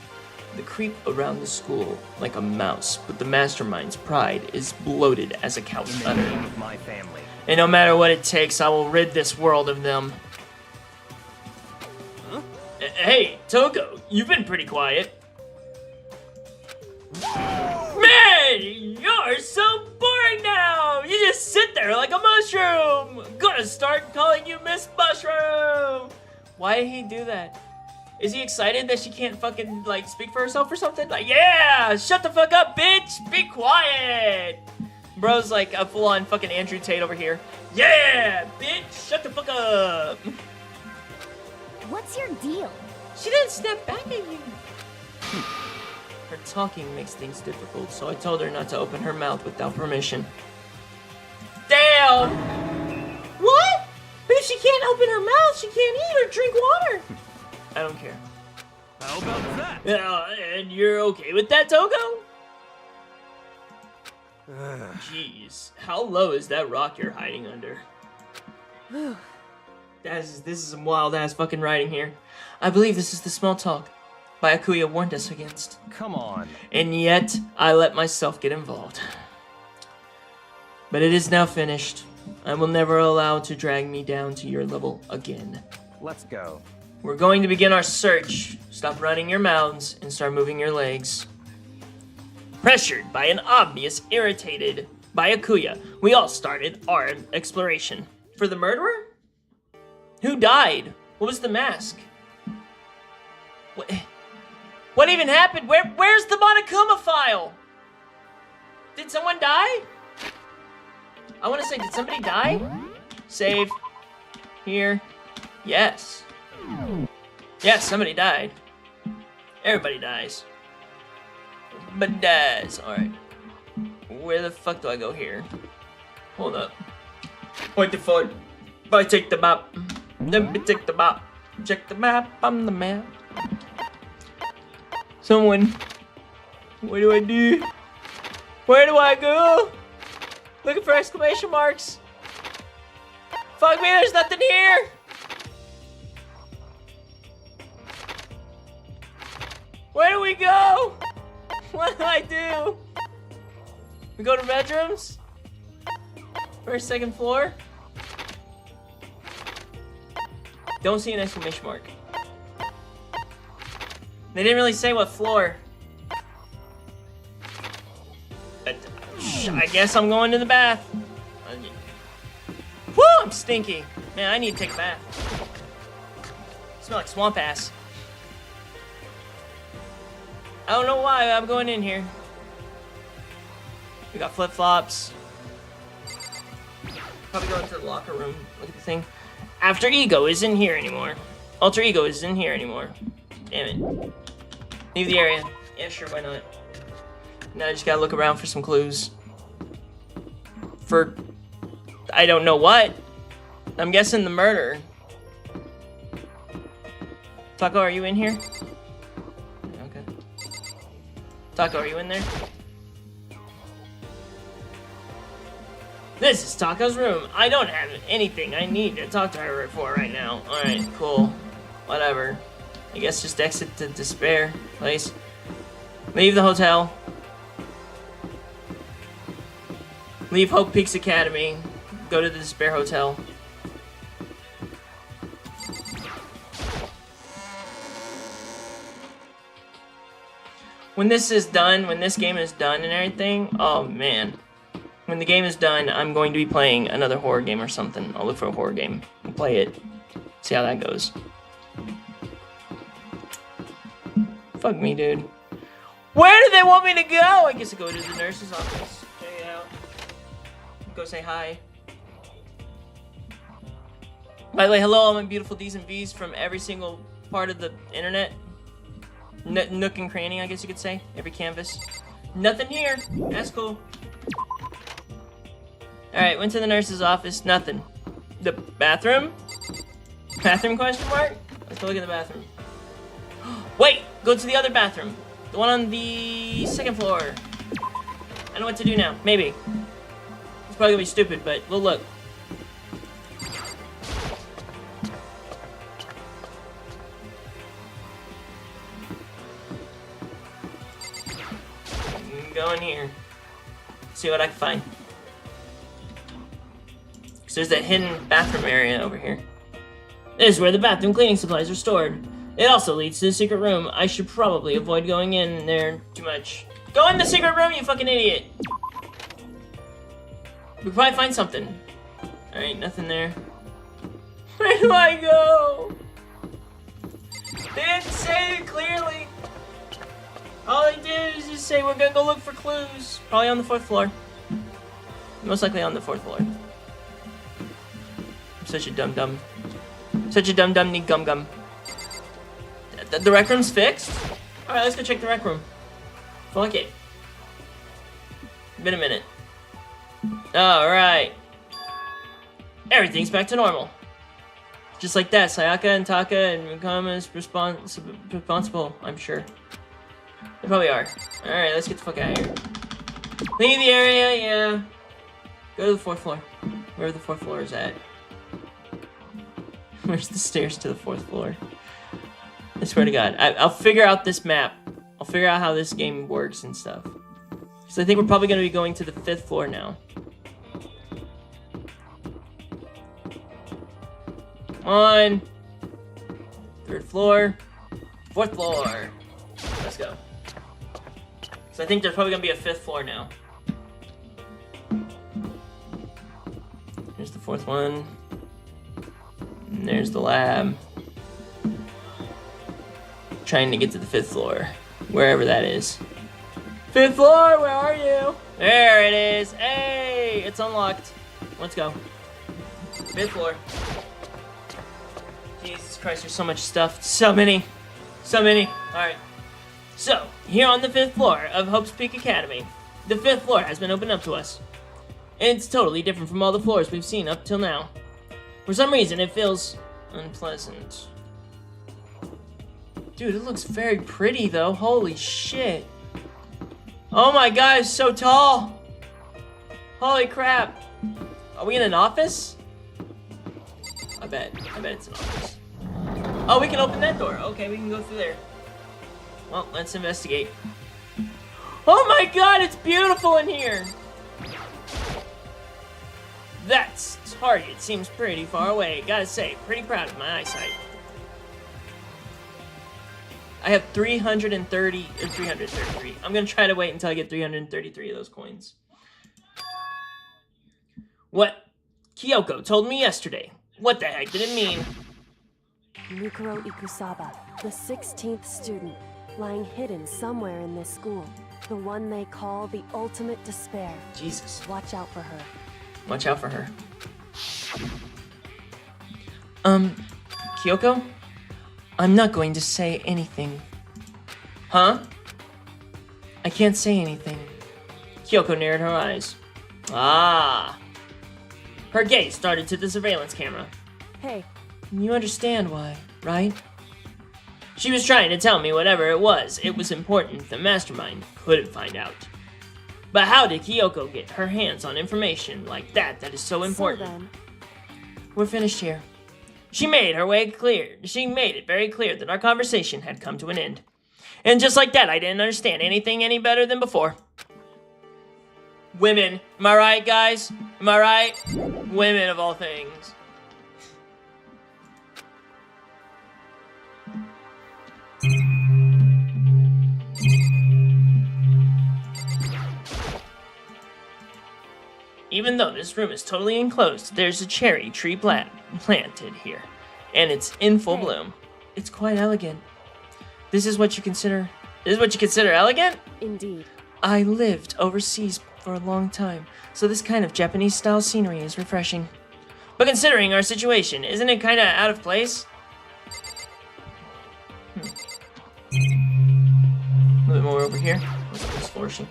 The creep around the school like a mouse, but the mastermind's pride is bloated as a cow's In the udder. name of my family. And no matter what it takes, I will rid this world of them. Hey, Togo, you've been pretty quiet. Man, you're so boring now! You just sit there like a mushroom! Gonna start calling you Miss Mushroom! Why did he do that? Is he excited that she can't fucking, like, speak for herself or something? Like, yeah! Shut the fuck up, bitch! Be quiet! Bro's like a full-on fucking Andrew Tate over here. Yeah! Bitch! Shut the fuck up! What's your deal? She didn't snap back at you. Her talking makes things difficult, so I told her not to open her mouth without permission. Damn! What? But if she can't open her mouth, she can't eat or drink water. I don't care. How about that? And you're okay with that, Togo? Jeez, how low is that rock you're hiding under? This is some wild-ass fucking writing here. I believe this is the small talk Byakuya warned us against. Come on. And yet, I let myself get involved. But it is now finished. I will never allow it to drag me down to your level again. Let's go. We're going to begin our search. Stop running your mouths and start moving your legs. Pressured by an obvious, irritated Byakuya, we all started our exploration. For the murderer? Who died? What was the mask? What even happened? Where's the Monokuma file? Did someone die? I want to say, did somebody die? Save. Here. Yes. Yes, somebody died. Everybody dies. But dies. Alright. Where the fuck do I go here? Hold up. What the fuck? I take the map. Let me take the map. Check the map. I'm the map. Someone. What do I do? Where do I go? Looking for exclamation marks. Fuck me, there's nothing here. Where do we go? What do I do? We go to bedrooms? First, second floor? Don't see an exclamation mark. They didn't really say what floor. But, I guess I'm going to the bath. Woo, I'm stinky. Man, I need to take a bath. Smell like swamp ass. I don't know why I'm going in here. We got flip-flops. Probably go into the locker room. Look at the thing. After Ego isn't here anymore. Alter Ego isn't here anymore. Damn it. Leave the area. Yeah, sure, why not? Now I just gotta look around for some clues. For... I don't know what. I'm guessing the murder. Taco, are you in here? Okay. Taco, are you in there? This is Taco's room. I don't have anything I need to talk to her for right now. Alright, cool. Whatever. I guess just exit to Despair place. Leave the hotel. Leave Hope Peaks Academy. Go to the Despair Hotel. When this is done, when this game is done and everything, oh man. When the game is done, I'm going to be playing another horror game or something. I'll look for a horror game and play it. See how that goes. Fuck me, dude. Where do they want me to go? I guess I go to the nurse's office. Check it out. Go say hi. By the way, hello all my beautiful D's and V's from every single part of the internet. Nook and cranny, I guess you could say. Every canvas. Nothing here. That's cool. Alright, went to the nurse's office. Nothing. The bathroom? Bathroom question mark? Let's go look at the bathroom. Wait! Go to the other bathroom. The one on the second floor. I know what to do now. Maybe. It's probably gonna be stupid, but we'll look. Go in here. See what I can find. Because there's that hidden bathroom area over here. This is where the bathroom cleaning supplies are stored. It also leads to the secret room. I should probably avoid going in there too much. Go in the secret room, you fucking idiot! We'll probably find something. Alright, nothing there. Where do I go? They didn't say it clearly. All they did is just say we're gonna go look for clues. Probably on the 4th floor. Most likely on the 4th floor. I'm such a dum-dum. Such a dum-dum need gum-gum. The rec room's fixed? Alright, let's go check the rec room. Fuck it. Been a minute. Alright. Everything's back to normal. Just like that, Sayaka and Taka and Mikama is responsible, I'm sure. They probably are. Alright, let's get the fuck out of here. Leave the area, yeah. Go to the 4th floor. Wherever the 4th floor is at. Where's the stairs to the 4th floor? I swear to God. I'll figure out this map. I'll figure out how this game works and stuff. So I think we're probably going to be going to the 5th floor now. Come on. 3rd floor. 4th floor. Let's go. So I think there's probably going to be a 5th floor now. Here's the 4th one. And there's the lab. Trying to get to the 5th floor. Wherever that is. 5th floor, where are you? There it is. Hey, it's unlocked. Let's go. 5th floor. Jesus Christ, there's so much stuff. So many. So many. Alright. So, here on the 5th floor of Hope's Peak Academy, the 5th floor has been opened up to us. And it's totally different from all the floors we've seen up till now. For some reason, it feels unpleasant. Dude, it looks very pretty, though. Holy shit. Oh my god, it's so tall. Holy crap. Are we in an office? I bet it's an office. Oh, we can open that door. Okay, we can go through there. Well, let's investigate. Oh my god, it's beautiful in here. That's target seems pretty far away. Gotta say, pretty proud of my eyesight. I have 333. I'm gonna try to wait until I get 333 of those coins. What Kyoko told me yesterday. What the heck did it mean? Mikuro Ikusaba, the 16th student, lying hidden somewhere in this school. The one they call the ultimate despair. Jesus. Watch out for her. Watch out for her. Kyoko? I'm not going to say anything. Huh? I can't say anything. Kyoko narrowed her eyes. Ah. Her gaze started to the surveillance camera. Hey. You understand why, right? She was trying to tell me whatever it was important the mastermind couldn't find out. But how did Kyoko get her hands on information like that is so important? So then, we're finished here. She made it very clear that our conversation had come to an end. And just like that, I didn't understand anything any better than before. Women. Am I right, guys? Am I right? Women of all things. Even though this room is totally enclosed, there's a cherry tree planted here, and it's in full bloom. It's quite elegant. This is what you consider elegant? Indeed. I lived overseas for a long time, so this kind of Japanese-style scenery is refreshing. But considering our situation, isn't it kind of out of place? A little bit more over here. What's flourishing?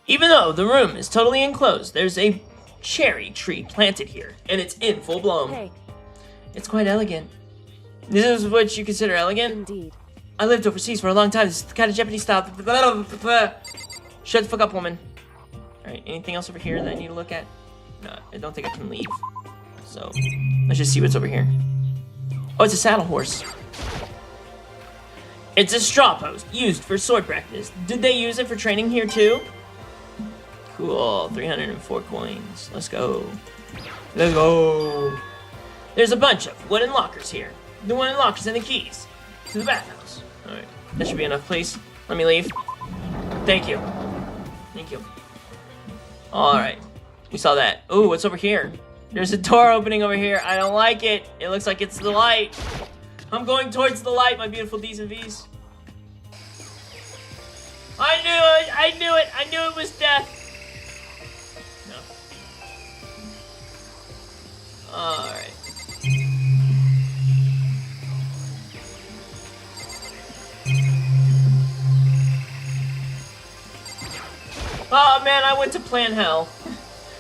Even though the room is totally enclosed, there's a cherry tree planted here, and it's in full bloom. Hey. It's quite elegant. This is what you consider elegant? Indeed. I lived overseas for a long time. This is the kind of Japanese style. Shut the fuck up, woman. Alright, anything else over here that I need to look at? No, I don't think I can leave. So, let's just see what's over here. Oh, it's a saddle horse. It's a straw post used for sword practice. Did they use it for training here too? Cool, 304 coins. Let's go. Let's go. There's a bunch of wooden lockers here. The wooden lockers and the keys. to the bathhouse. Alright, that should be enough, please. Let me leave. Thank you. Thank you. Alright, we saw that. Ooh, what's over here? There's a door opening over here. I don't like it. It looks like it's the light. I'm going towards the light, my beautiful D's and V's. I knew it! I knew it! I knew it was death! No. Alright. Oh man, I went to plan hell.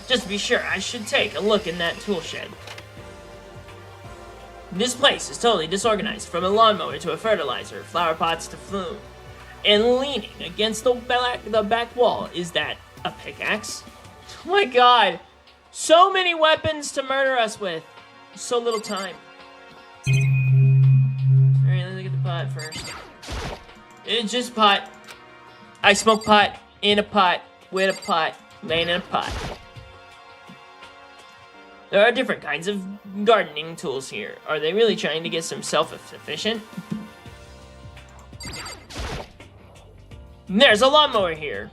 Just to be sure, I should take a look in that tool shed. This place is totally disorganized, from a lawnmower to a fertilizer, flower pots to flume. And leaning against the back wall, is that a pickaxe? Oh my god! So many weapons to murder us with. So little time. Alright, let's look at the pot first. It's just pot. I smoke pot, in a pot, with a pot, laying in a pot. There are different kinds of gardening tools here. Are they really trying to get some self-sufficient? There's a lawnmower here.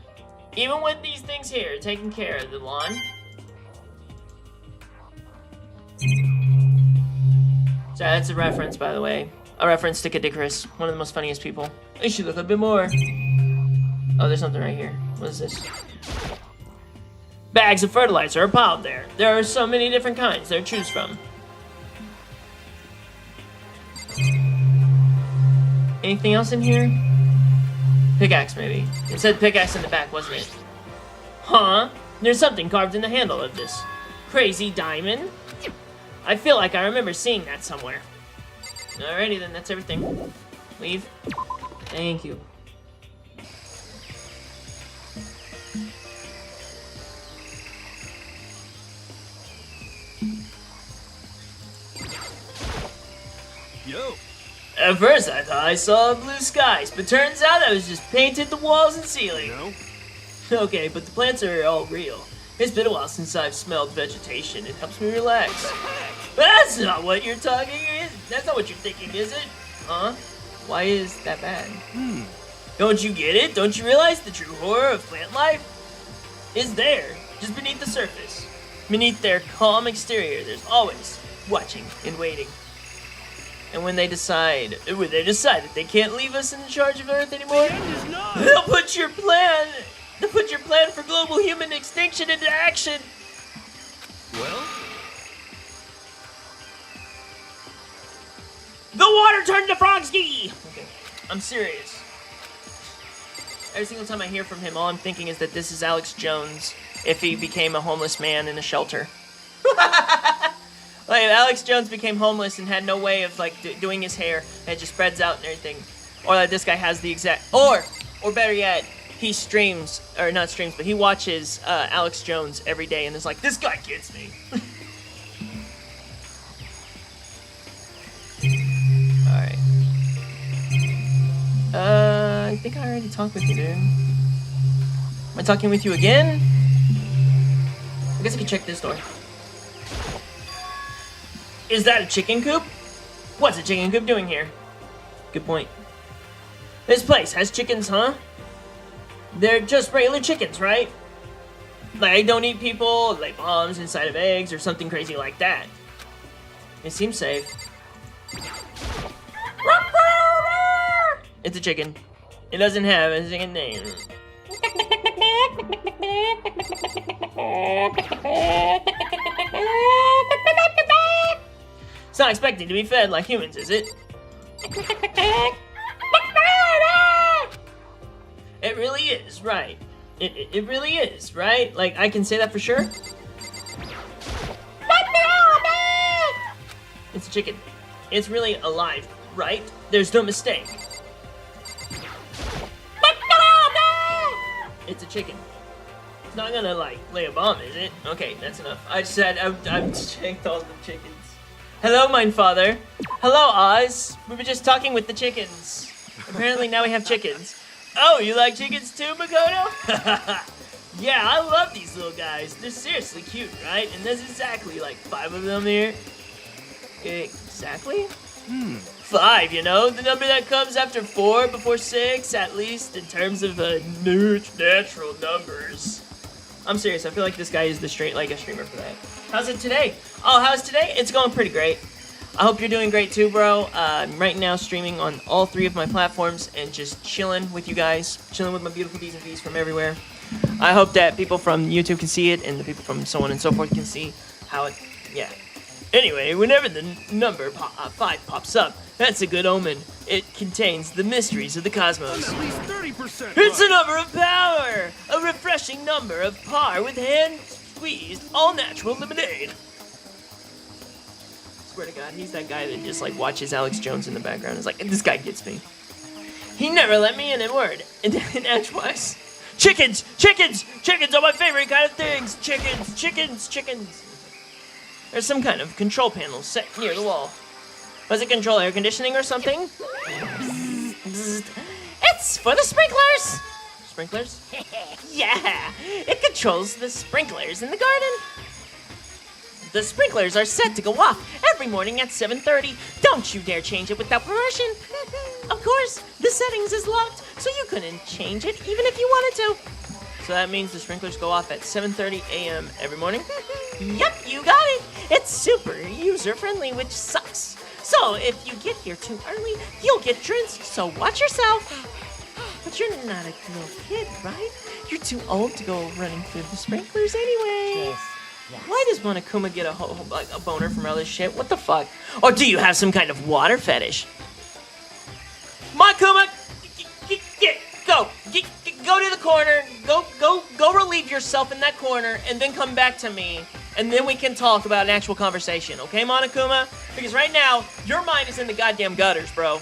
Even with these things here taking care of the lawn. So that's a reference, by the way. A reference to Kadikarus, one of the most funniest people. I should look a bit more. Oh, there's something right here. What is this? Bags of fertilizer are piled there. There are so many different kinds there to choose from. Anything else in here? Pickaxe, maybe. It said pickaxe in the back, wasn't it? Huh? There's something carved in the handle of this crazy diamond. I feel like I remember seeing that somewhere. Alrighty then, that's everything. Leave. Thank you. Yo. At first I thought I saw blue skies, but turns out I was just painted the walls and ceiling. No. Okay, but the plants are all real. It's been a while since I've smelled vegetation. It helps me relax. But that's not what you're talking is. That's not what you're thinking, is it? Huh? Why is that bad? Don't you get it? Don't you realize the true horror of plant life is there, just beneath the surface? Beneath their calm exterior, there's always watching and waiting. And when they decide that they can't leave us in charge of Earth anymore, they'll put your plan for global human extinction into action. Well? The water turned to Frogski! Okay, I'm serious. Every single time I hear from him, all I'm thinking is that this is Alex Jones if he became a homeless man in a shelter. Like, if Alex Jones became homeless and had no way of, like, doing his hair, and it just spreads out and everything. Or that this guy has the exact... Or better yet, he streams, or not streams, but he watches Alex Jones every day and is like, this guy gets me. Alright. I think I already talked with you, dude. Am I talking with you again? I guess I can check this door. Is that a chicken coop? What's a chicken coop doing here? Good point. This place has chickens, huh? They're just regular chickens, right? Like, they don't eat people, like bombs inside of eggs or something crazy like that. It seems safe. It's a chicken. It doesn't have a second name. It's not expecting to be fed like humans, is it? It really is, right? It really is, right? Like, I can say that for sure? It's a chicken. It's really alive, right? There's no mistake. It's a chicken. It's not gonna, like, lay a bomb, is it? Okay, that's enough. I said I've checked all the chickens. Hello, mine father. Hello, Oz. We were just talking with the chickens. Apparently now we have chickens. Oh, you like chickens too, Makoto? Yeah, I love these little guys. They're seriously cute, right? And there's exactly like 5 of them here. Exactly? 5, you know? The number that comes after 4, before 6, at least in terms of natural numbers. I'm serious, I feel like this guy is a streamer for that. How's it today? Oh, how's today? It's going pretty great. I hope you're doing great too, bro. I'm right now streaming on all 3 of my platforms and just chilling with you guys. Chilling with my beautiful D's and V's from everywhere. I hope that people from YouTube can see it and the people from so on and so forth can see how it, yeah. Anyway, whenever the number 5 pops up, that's a good omen. It contains the mysteries of the cosmos. At least 30%. It's a number of power! A refreshing number of par with hand-squeezed, all-natural lemonade. Swear to God, he's that guy that just like watches Alex Jones in the background. It's like, this guy gets me. He never let me in a word. And edgewise. Chickens! Chickens! Chickens are my favorite kind of things! Chickens! Chickens! Chickens! There's some kind of control panel set near the wall. Was it control air conditioning or something? Bzz, bzz. It's for the sprinklers! Sprinklers? Yeah! It controls the sprinklers in the garden. The sprinklers are set to go off every morning at 7:30. Don't you dare change it without permission. Of course, the settings is locked, so you couldn't change it even if you wanted to. So that means the sprinklers go off at 7:30 a.m. every morning? Yep, you got it. It's super user-friendly, which sucks. So if you get here too early, you'll get drenched, so watch yourself. But you're not a little kid, right? You're too old to go running through the sprinklers anyway. Yes. Why does Monokuma get a boner from all this shit? What the fuck? Or do you have some kind of water fetish? Monokuma, go to the corner. Go relieve yourself in that corner, and then come back to me, and then we can talk about an actual conversation, okay, Monokuma? Because right now, your mind is in the goddamn gutters, bro.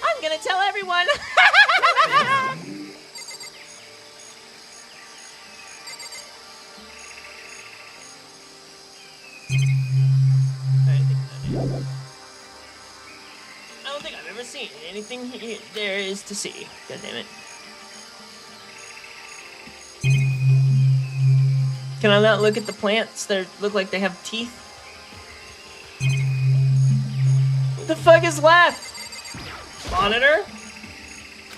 I'm gonna tell everyone. I don't think I've ever seen anything there is to see. God damn it. Can I not look at the plants that look like they have teeth? What the fuck is left? Monitor?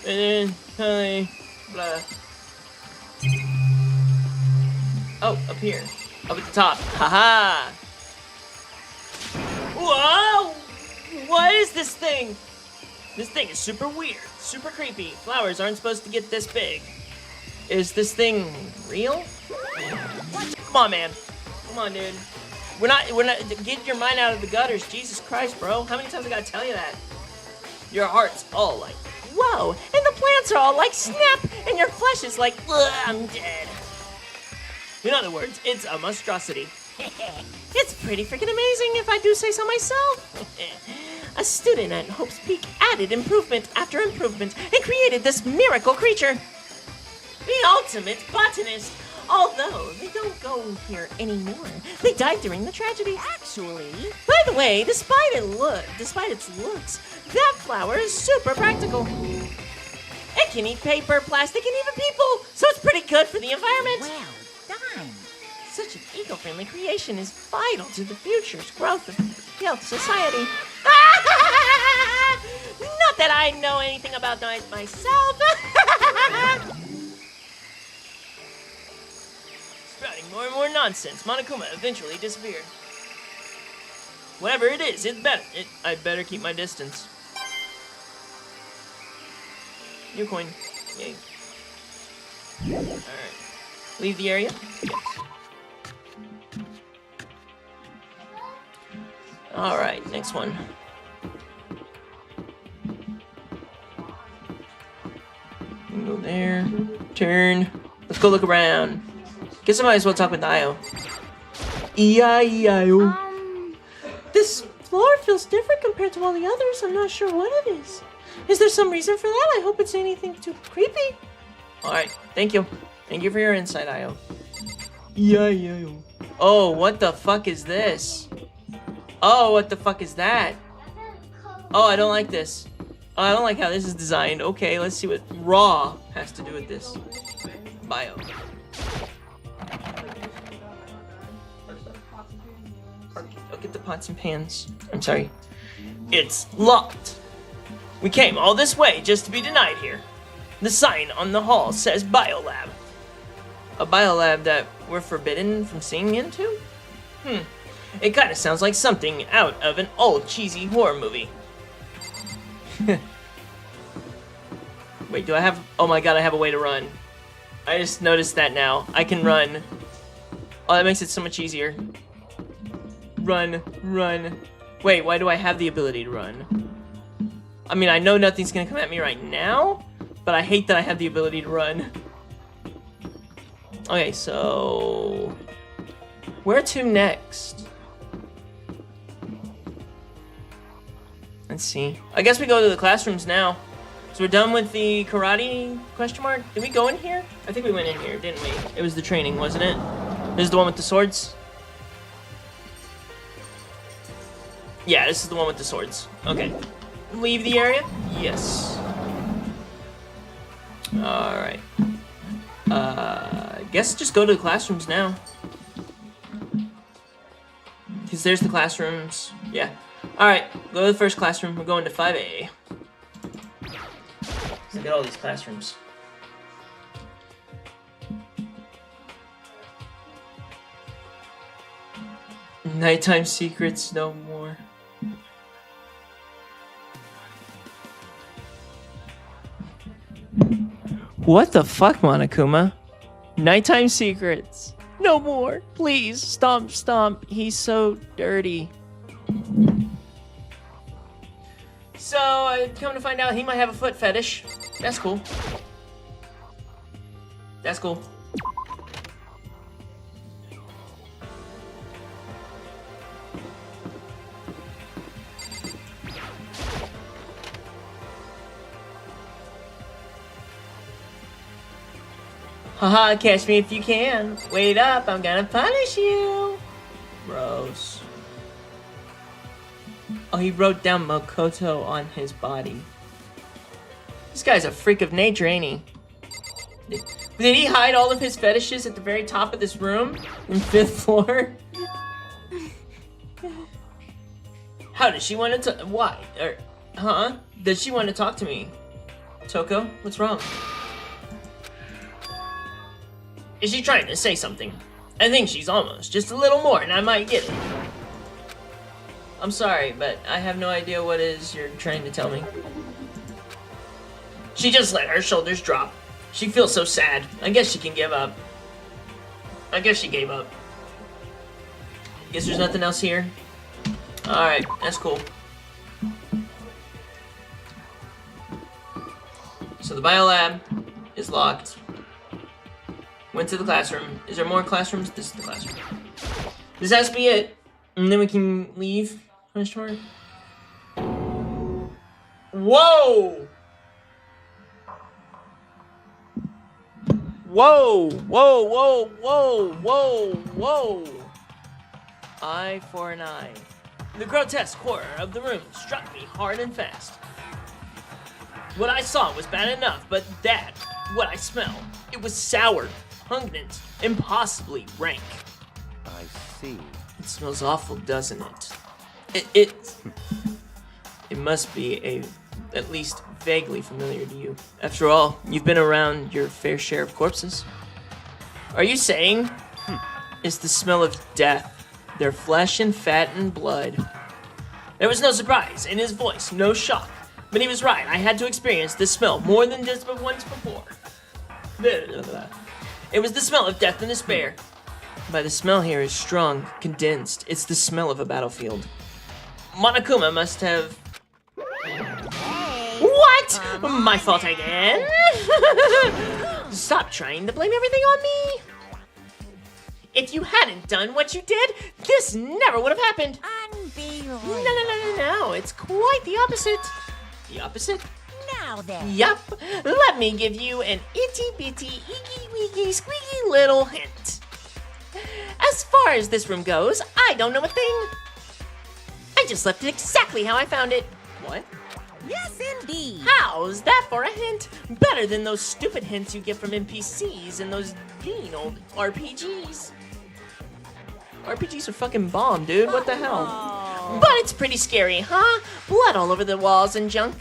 And then, blah. Oh, up here. Up at the top. Haha! Whoa! What is this thing? This thing is super weird, super creepy. Flowers aren't supposed to get this big. Is this thing real? Come on, man. Come on, dude. We're not, get your mind out of the gutters. Jesus Christ, bro. How many times I gotta tell you that? Your heart's all like, whoa. And the plants are all like, snap. And your flesh is like, ugh, I'm dead. In other words, it's a monstrosity. It's pretty freaking amazing if I do say so myself. A student at Hope's Peak added improvement after improvement and created this miracle creature. The ultimate botanist. Although they don't go here anymore. They died during the tragedy. Actually, By the way, despite its looks, that flower is super practical. It can eat paper, plastic, and even people, so it's pretty good for the environment. well done. Such an eco-friendly creation is vital to the future's growth of health society. Not that I know anything about that myself. Sprouting more and more nonsense, Monokuma eventually disappeared. Whatever it is, I better keep my distance. New coin. Yay. Alright. Leave the area? Yes. Alright, next one. Go there. Turn. Let's go look around. Guess I might as well talk with Io. E-I-E-I-O. This floor feels different compared to all the others. I'm not sure what it is. Is there some reason for that? I hope it's anything too creepy. Alright, thank you. Thank you for your insight, Io. E-I-E-I-O. Oh, what the fuck is this? Oh, what the fuck is that? Oh, I don't like this. Oh, I don't like how this is designed. Okay, let's see what raw has to do with this. Bio. Look at the pots and pans. I'm sorry. It's locked. We came all this way just to be denied here. The sign on the hall says Biolab. A biolab that we're forbidden from seeing into? It kind of sounds like something out of an old cheesy horror movie. Wait, do I have... Oh my god, I have a way to run. I just noticed that now. I can run. Oh, that makes it so much easier. Run, run. Wait, why do I have the ability to run? I mean, I know nothing's gonna come at me right now, but I hate that I have the ability to run. Okay, so... where to next? Let's see. I guess we go to the classrooms now. So we're done with the karate question mark? Did we go in here? I think we went in here, didn't we? It was the training, wasn't it? This is the one with the swords? Yeah, this is the one with the swords. Okay. Leave the area? Yes. Alright. I guess just go to the classrooms now. Because there's the classrooms. Yeah. Alright, go to the first classroom. We're going to 5A. Look at all these classrooms. Nighttime secrets no more. What the fuck, Monokuma? Nighttime secrets. No more. Please, stomp, stomp. He's so dirty. So, I come to find out he might have a foot fetish. That's cool. That's cool. Haha, catch me if you can. Wait up, I'm gonna punish you. Gross. Oh, he wrote down Makoto on his body. This guy's a freak of nature, ain't he? Did he hide all of his fetishes at the very top of this room? In 5th floor? How does she want to why? Huh? Does she want to talk to me? Toko, what's wrong? Is she trying to say something? I think she's almost. Just a little more and I might get it. I'm sorry, but I have no idea what it is you're trying to tell me. She just let her shoulders drop. She feels so sad. I guess she can give up. I guess she gave up. Guess there's nothing else here? Alright, that's cool. So the biolab is locked. Went to the classroom. Is there more classrooms? This is the classroom. This has to be it. And then we can leave. Question mark. Whoa! Whoa! Whoa! Whoa! Whoa! Whoa! Whoa! Eye for an eye. The grotesque horror of the room struck me hard and fast. What I saw was bad enough, but that, what I smelled, it was sour, pungent, impossibly rank. I see. It smells awful, doesn't it? It must be at least vaguely familiar to you. After all, you've been around your fair share of corpses. Are you saying it's the smell of death, their flesh and fat and blood? There was no surprise in his voice, no shock. But he was right, I had to experience this smell more than just once before. It was the smell of death and despair. But the smell here is strong, condensed. It's the smell of a battlefield. Monokuma must have... What? My fault again? Stop trying to blame everything on me. If you hadn't done what you did, this never would have happened. Unbelievable. No. It's quite the opposite. The opposite? Now then. Yup. Let me give you an itty-bitty, eeky-weeky, squeaky little hint. As far as this room goes, I don't know a thing. I just left it exactly how I found it. What? Yes, indeed. How's that for a hint? Better than those stupid hints you get from NPCs and those mean old RPGs. RPGs are fucking bomb, dude. What the hell? But it's pretty scary, huh? Blood all over the walls and junk.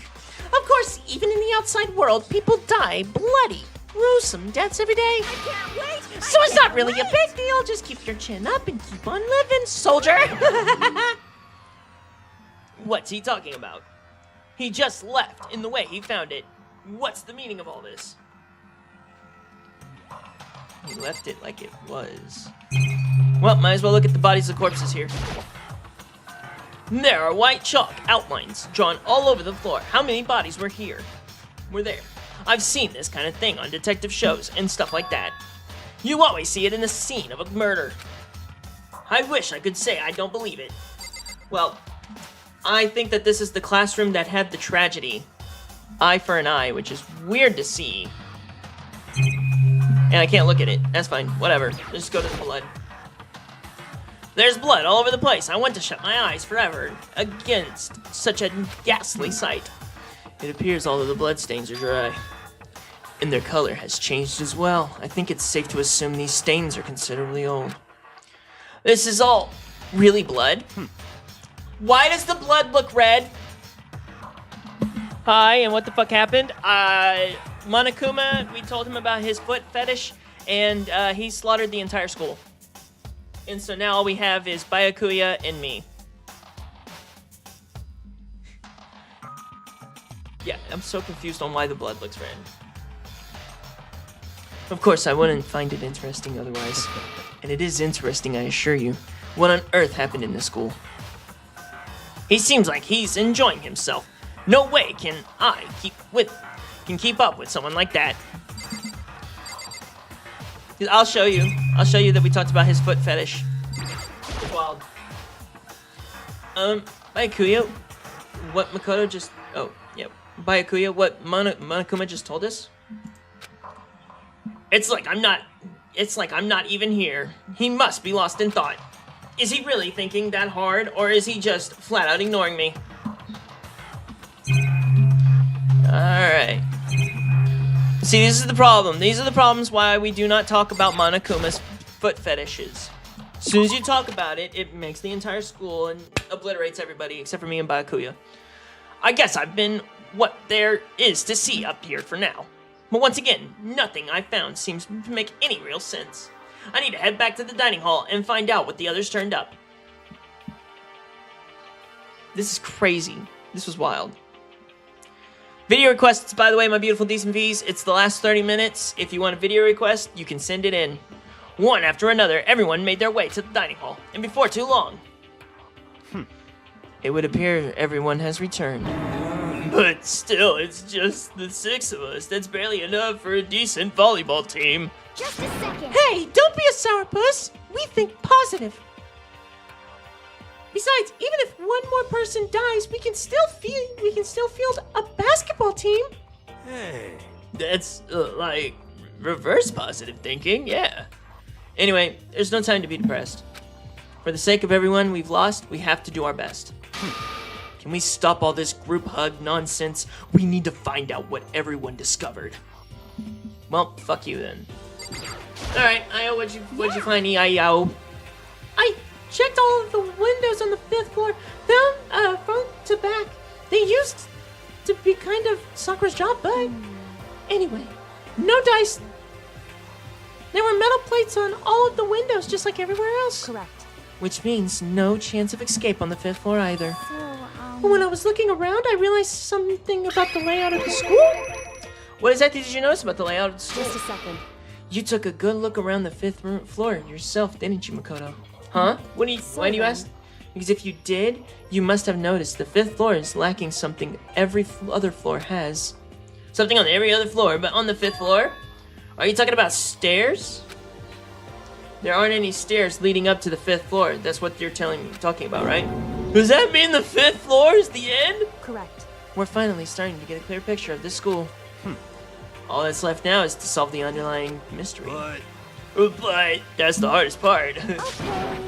Of course, even in the outside world, people die bloody, gruesome deaths every day. I can't wait. So it's not really a big deal. Just keep your chin up and keep on living, soldier. What's he talking about? He just left in the way he found it. What's the meaning of all this? He left it like it was. Well, might as well look at the bodies of corpses here. There are white chalk outlines drawn all over the floor. How many bodies were here? Were there? I've seen this kind of thing on detective shows and stuff like that. You always see it in the scene of a murder. I wish I could say I don't believe it. Well, I think that this is the classroom that had the tragedy. Eye for an eye, which is weird to see. And I can't look at it. That's fine. Whatever. Just go to the blood. There's blood all over the place. I want to shut my eyes forever against such a ghastly sight. It appears all of the bloodstains are dry. And their color has changed as well. I think it's safe to assume these stains are considerably old. This is all really blood? Why does the blood look red? Hi, and what the fuck happened? Monokuma, we told him about his foot fetish, and he slaughtered the entire school. And so now all we have is Byakuya and me. Yeah, I'm so confused on why the blood looks red. Of course, I wouldn't find it interesting otherwise. And it is interesting, I assure you. What on earth happened in this school? He seems like he's enjoying himself. No way can I keep up with someone like that. I'll show you. I'll show you that we talked about his foot fetish. It's wild. Byakuya, what Makoto just... Oh, yeah. Byakuya, what Monokuma just told us? It's like I'm not even here. He must be lost in thought. Is he really thinking that hard, or is he just flat out ignoring me? Alright. See, this is the problem. These are the problems why we do not talk about Monokuma's foot fetishes. As soon as you talk about it, it makes the entire school and obliterates everybody except for me and Byakuya. I guess I've been what there is to see up here for now. But once again, nothing I found seems to make any real sense. I need to head back to the dining hall and find out what the others turned up. This is crazy. This was wild. Video requests, by the way, my beautiful decent V's. It's the last 30 minutes. If you want a video request, you can send it in. One after another, everyone made their way to the dining hall. And before too long, it would appear everyone has returned. But still, it's just the 6 of us. That's barely enough for a decent volleyball team. Just a second. Hey, don't be a sourpuss. We think positive. Besides, even if one more person dies, we can still field a basketball team. Hey. That's like reverse positive thinking, yeah. Anyway, there's no time to be depressed. For the sake of everyone we've lost, we have to do our best. Can we stop all this group hug nonsense? We need to find out what everyone discovered. Well, fuck you then. Alright, Io, what'd you find, E-I-O? I checked all of the windows on the 5th floor, found front to back. They used to be kind of Sakura's job, but anyway, no dice. There were metal plates on all of the windows, just like everywhere else. Correct. Which means no chance of escape on the 5th floor either. So, But when I was looking around, I realized something about the layout of the school. What exactly did you notice about the layout of the school? just a second. You took a good look around the 5th floor yourself, didn't you, Makoto? Huh? Why do you ask? Because if you did, you must have noticed the 5th floor is lacking something every other floor has. Something on every other floor, but on the 5th floor? Are you talking about stairs? There aren't any stairs leading up to the 5th floor. That's what you're talking about, right? Does that mean the 5th floor is the end? Correct. We're finally starting to get a clear picture of this school. All that's left now is to solve the underlying mystery. But that's the hardest part. Okay.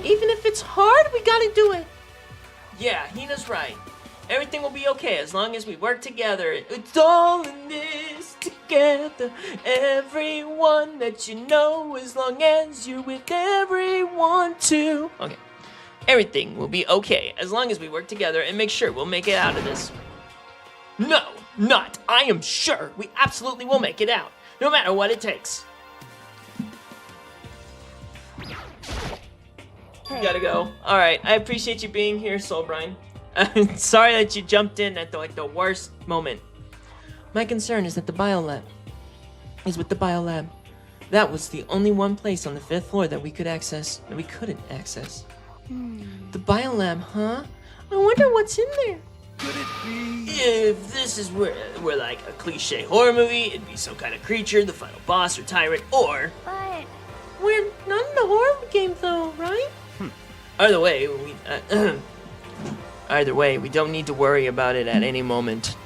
Even if it's hard, we gotta do it. Yeah, Hina's right. Everything will be okay as long as we work together. It's all in this together. together. Everyone that you know, as long as you're with everyone too. Okay. Everything will be okay as long as we work together and make sure we'll make it out of this. No, not. I am sure we absolutely will make it out, no matter what it takes. Hey. Gotta go. All right, I appreciate you being here, Soulbrine. I'm sorry that you jumped in at the worst moment. My concern is that the biolab is with the biolab. That was the only one place on the 5th floor that we couldn't access. The biolab, huh? I wonder what's in there. Could it be? If this is where like a cliche horror movie, it'd be some kind of creature, the final boss or tyrant, or But we're not in the horror game though, right? Either way, we don't need to worry about it at any moment.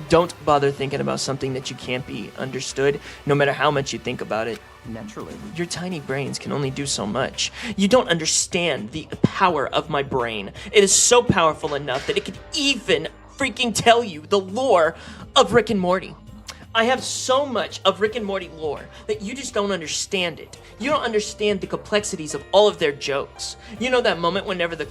Don't bother thinking about something that you can't be understood, no matter how much you think about it. Naturally. Your tiny brains can only do so much. You don't understand the power of my brain. It is so powerful enough that it could even freaking tell you the lore of Rick and Morty. I have so much of Rick and Morty lore that you just don't understand it. You don't understand the complexities of all of their jokes. You know that moment whenever the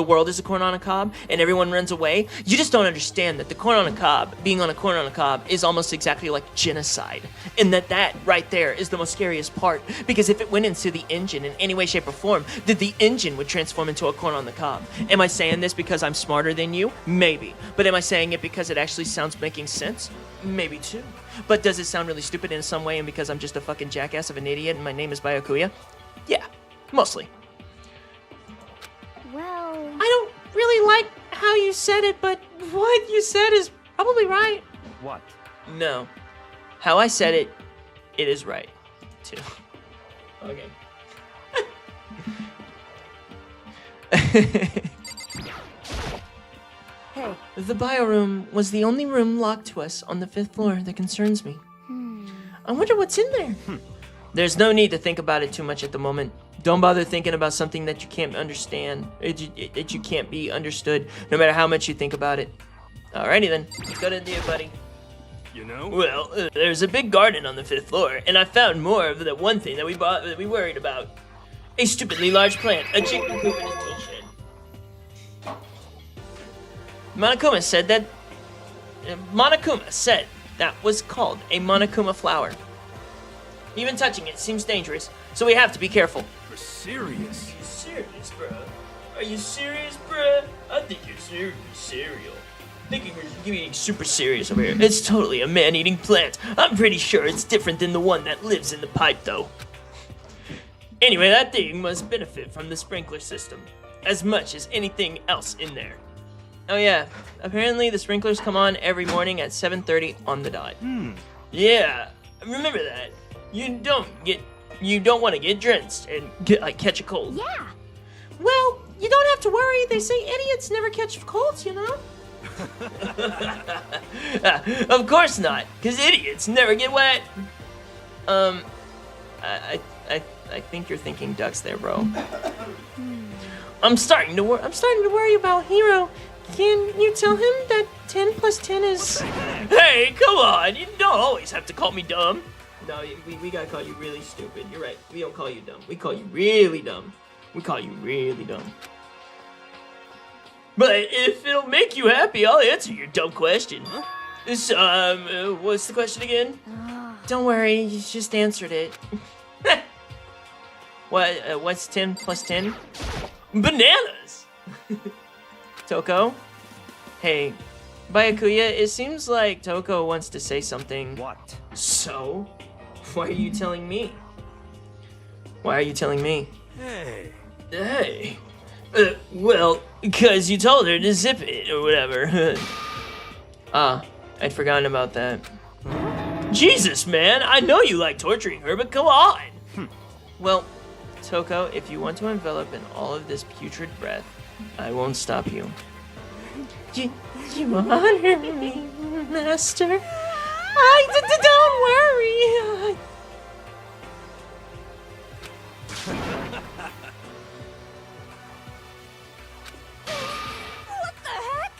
world is a corn on a cob and everyone runs away? You just don't understand that the corn on a cob, being on a corn on a cob, is almost exactly like genocide. And that right there is the most scariest part. Because if it went into the engine in any way, shape, or form, then the engine would transform into a corn on the cob. Am I saying this because I'm smarter than you? Maybe. But am I saying it because it actually sounds making sense? Maybe too. But does it sound really stupid in some way and because I'm just a fucking jackass of an idiot and my name is Byakuya? Yeah, mostly. well, I don't really like how you said it, but what you said is probably right. What? No. How I said it, it is right, too. Okay. hey. The bioroom was the only room locked to us on the 5th floor that concerns me. I wonder what's in there. There's no need to think about it too much at the moment. Don't bother thinking about something that you can't understand, that you can't be understood, no matter how much you think about it. Alrighty then, let's go to dear buddy. You know? Well, there's a big garden on the 5th floor, and I found more of that one thing that we worried about. A stupidly large plant, a chicken coop in a tool shed. Monokuma said that was called a Monokuma flower. Even touching it seems dangerous, so we have to be careful. You're serious? Are you serious, bruh? Are you serious, bruh? I think you're serious, cereal. I think you're being super serious over here. It's totally a man-eating plant. I'm pretty sure it's different than the one that lives in the pipe, though. Anyway, that thing must benefit from the sprinkler system as much as anything else in there. Oh yeah, apparently the sprinklers come on every morning at 7:30 on the dot. Yeah, remember that. You don't want to get drenched and catch a cold. Yeah. Well, you don't have to worry. They say idiots never catch colds, you know? Of course not, because idiots never get wet. I think you're thinking ducks there, bro. I'm starting to worry about Hiro. Can you tell him that 10 plus 10 is... Hey, come on! You don't always have to call me dumb. No, we gotta call you really stupid. You're right. We don't call you dumb. We call you really dumb. We call you really dumb. But if it'll make you happy, I'll answer your dumb question. What's the question again? Don't worry, you just answered it. What's 10 plus 10? Bananas! Toko? Hey, Byakuya, it seems like Toko wants to say something. What? So? Why are you telling me? Why are you telling me? Hey. Hey. Well, because you told her to zip it or whatever. I'd forgotten about that. Jesus, man, I know you like torturing her, but come on. Well, Toko, if you want to envelop in all of this putrid breath, I won't stop you. You honor me, Master. Don't worry. What the heck?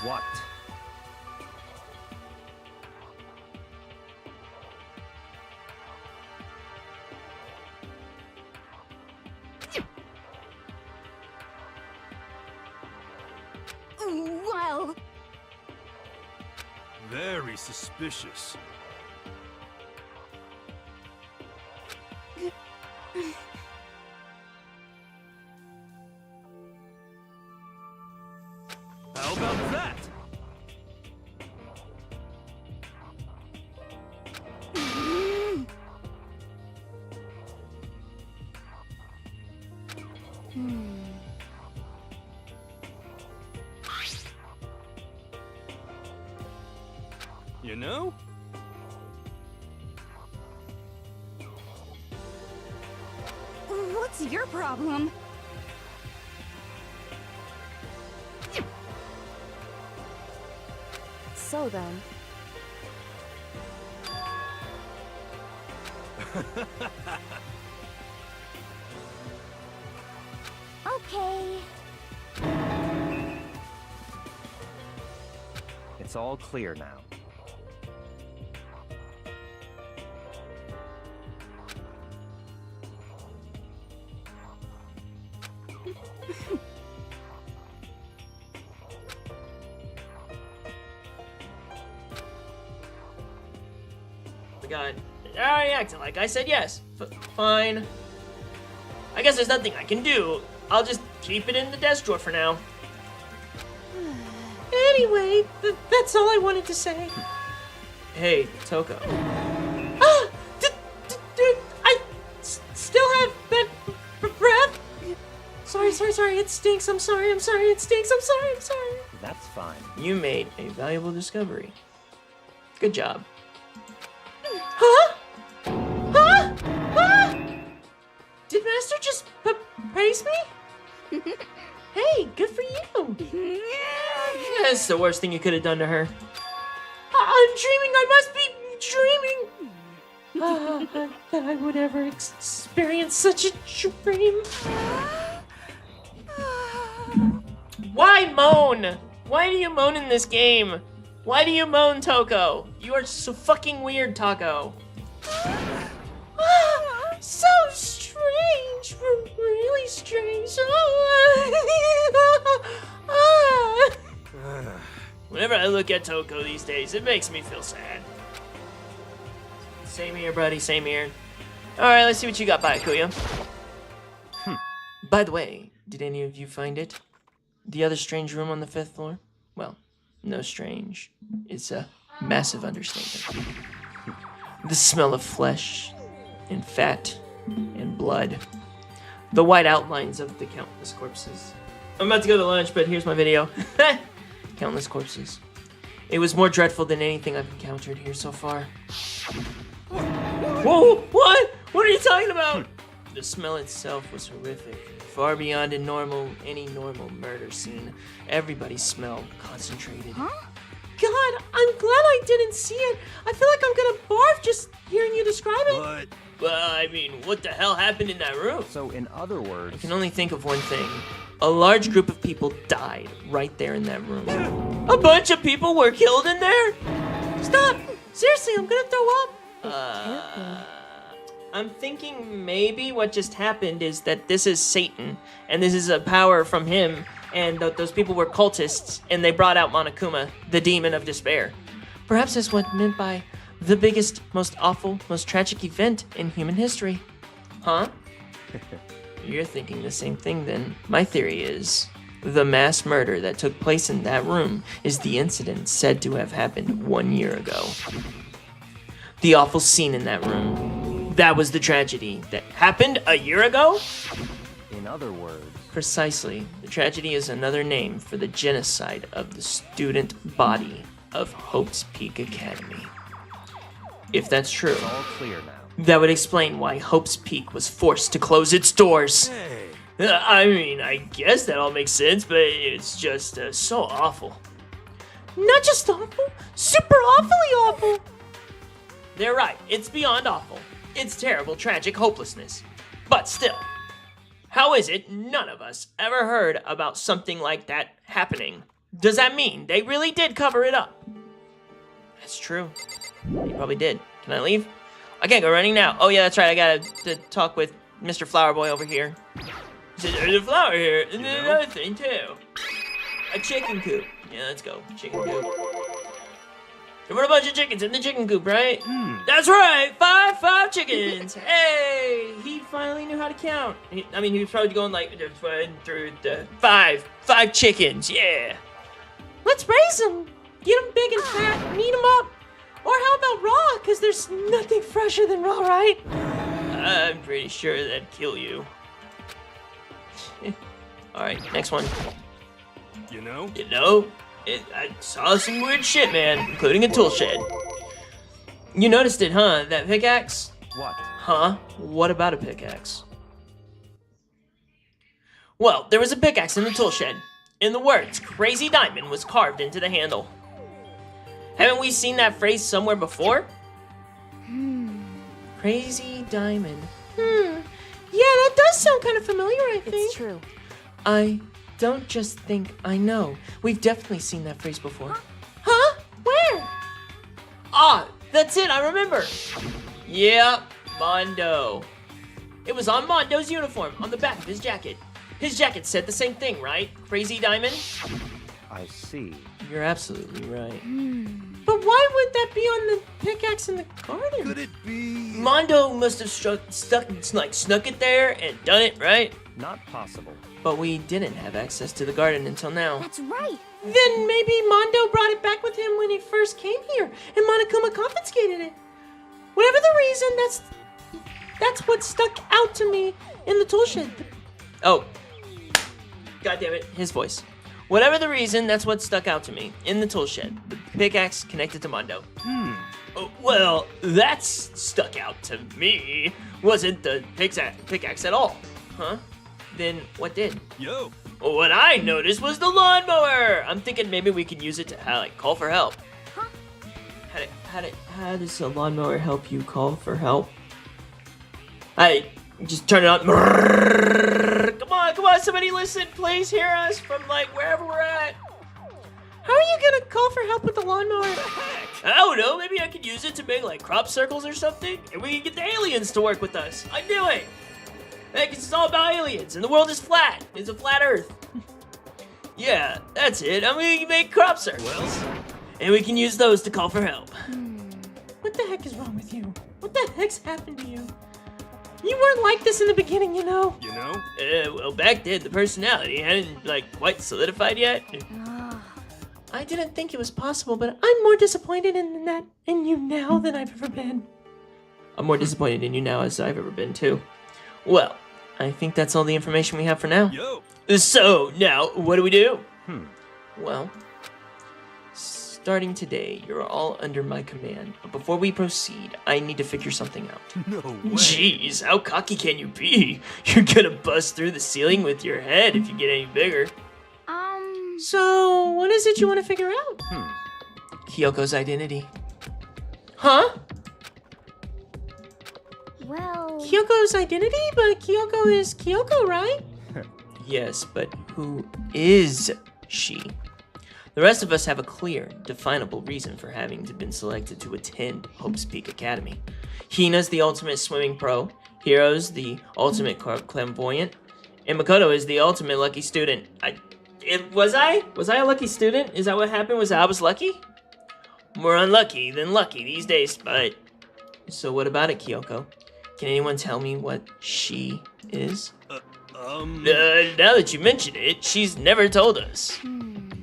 what? Well, Very suspicious. How about that? You know? what's your problem? So then, Okay. It's all clear now. God. I acted like I said yes. Fine. I guess there's nothing I can do. I'll just keep it in the desk drawer for now. Anyway, that's all I wanted to say. Hey, Toko. Ah! I still have that breath. Sorry, it stinks. I'm sorry, it stinks. I'm sorry. That's fine. You made a valuable discovery. Good job. Huh? Did Master just praise me? Hey, good for you. That's the worst thing you could have done to her. I'm dreaming. I must be dreaming. That I would ever experience such a dream. Why moan? Why do you moan in this game? Why do you moan, Toko? You are so fucking weird, Taco. So strange. Really strange. Whenever I look at Toko these days, it makes me feel sad. Same here, buddy. Same here. Alright, let's see what you got, Byakuya. By the way, did any of you find it? The other strange room on the 5th floor? Well, no strange. It's a massive understatement. The smell of flesh and fat and blood. The white outlines of the countless corpses. I'm about to go to lunch, but here's my video. Countless corpses. It was more dreadful than anything I've encountered here so far. Whoa, what? What are you talking about? The smell itself was horrific. Far beyond any normal murder scene. Everybody's smell concentrated. Huh? God, I'm glad I didn't see it. I feel like I'm gonna barf just hearing you describe it. But Well, I mean, what the hell happened in that room? So, in other words, I can only think of one thing. A large group of people died right there in that room. A bunch of people were killed in there? Stop! Seriously, I'm gonna throw up. I'm thinking maybe what just happened is that this is Satan, and this is a power from him, and those people were cultists, and they brought out Monokuma, the demon of despair. Perhaps that's what meant by the biggest, most awful, most tragic event in human history. Huh? You're thinking the same thing then. My theory is the mass murder that took place in that room is the incident said to have happened 1 year ago. The awful scene in that room. That was the tragedy that happened a year ago? in other words, Precisely. The tragedy is another name for the genocide of the student body of Hope's Peak Academy. If that's true, it's all clear now. that would explain why Hope's Peak was forced to close its doors. hey, I mean, I guess that all makes sense, but it's just so awful. Not just awful, super awfully awful. They're right, it's beyond awful. It's terrible, tragic hopelessness. But still, how is it none of us ever heard about something like that happening? Does that mean they really did cover it up? That's true. He probably did. Can I leave? I can't go running now. Oh yeah, that's right. I gotta talk with Mr. Flower Boy over here. He said, there's a flower here, and then another thing too. A chicken coop. Yeah, let's go. Chicken coop. There were a bunch of chickens in the chicken coop, right? That's right. Five chickens. Hey, he finally knew how to count. He was probably going like 1 through 5. 5 chickens. Yeah. Let's raise them. Get them big and fat. And eat them up. Or how about raw? Because there's nothing fresher than raw, right? I'm pretty sure that'd kill you. All right, next one. You know? I saw some weird shit, man, including a tool shed. You noticed it, huh? That pickaxe? What? Huh? What about a pickaxe? Well, there was a pickaxe in the tool shed. And the words, Crazy Diamond, was carved into the handle. Haven't we seen that phrase somewhere before? Crazy Diamond. Yeah, that does sound kind of familiar, I think. It's true. I don't just think I know. We've definitely seen that phrase before. Huh? Where? Ah, that's it, I remember. Yeah, Mondo. It was on Mondo's uniform, on the back of his jacket. His jacket said the same thing, right? Crazy Diamond? I see. You're absolutely right. But why would that be on the pickaxe in the garden? Could it be? Mondo must have snuck it there and done it, right? Not possible. But we didn't have access to the garden until now. That's right. Then maybe Mondo brought it back with him when he first came here, and Monokuma confiscated it. Whatever the reason, that's what stuck out to me in the tool shed. Oh, God damn it, his voice. Whatever the reason, that's what stuck out to me in the tool shed. The pickaxe connected to Mondo. Well, that's stuck out to me. Wasn't the pickaxe at all, huh? Then what did? Yo. What I noticed was the lawnmower. I'm thinking maybe we could use it to call for help. Huh? How does a lawnmower help you call for help? I just turn it on. Come on, somebody listen. Please hear us from wherever we're at. How are you gonna call for help with the lawnmower? I don't know. Maybe I could use it to make crop circles or something, and we can get the aliens to work with us. I knew it. Heck, it's all about aliens, and the world is flat. It's a flat Earth. Yeah, that's it. We can make crop circles, and we can use those to call for help. What the heck is wrong with you? What the heck's happened to you? You weren't like this in the beginning, you know. You know? Well, back then the personality hadn't quite solidified yet. I didn't think it was possible, but I'm more disappointed in you now than I've ever been. I'm more disappointed in you now as I've ever been too. Well, I think that's all the information we have for now. Yo. So, now, what do we do? Well, starting today, you're all under my command. But before we proceed, I need to figure something out. No way. Jeez, how cocky can you be? You're gonna bust through the ceiling with your head if you get any bigger. So, what is it you want to figure out? Kyoko's identity. Huh? Well... Kyoko's identity? But Kyoko is Kyoko, right? Yes, but who is she? The rest of us have a clear, definable reason for having been selected to attend Hope's Peak Academy. Hina's the ultimate swimming pro, Hiro's the ultimate clairvoyant, and Makoto is the ultimate lucky student. Was I a lucky student? Is that what happened? I was lucky? More unlucky than lucky these days, but... So what about it, Kyoko? Can anyone tell me what she is? Now that you mention it, she's never told us.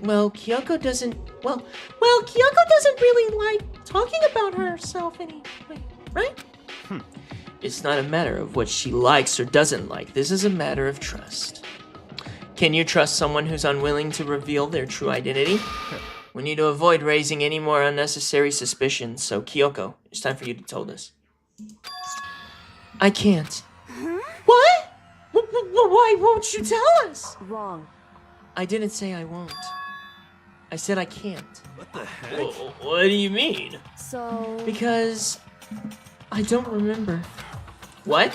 Well, Kyoko doesn't... Well, Kyoko doesn't really like talking about herself anyway, right? It's not a matter of what she likes or doesn't like. This is a matter of trust. Can you trust someone who's unwilling to reveal their true identity? We need to avoid raising any more unnecessary suspicions, so Kyoko, it's time for you to tell us. I can't. What? Why won't you tell us? Wrong. I didn't say I won't. I said I can't. What the heck? What do you mean? So... Because I don't remember. What?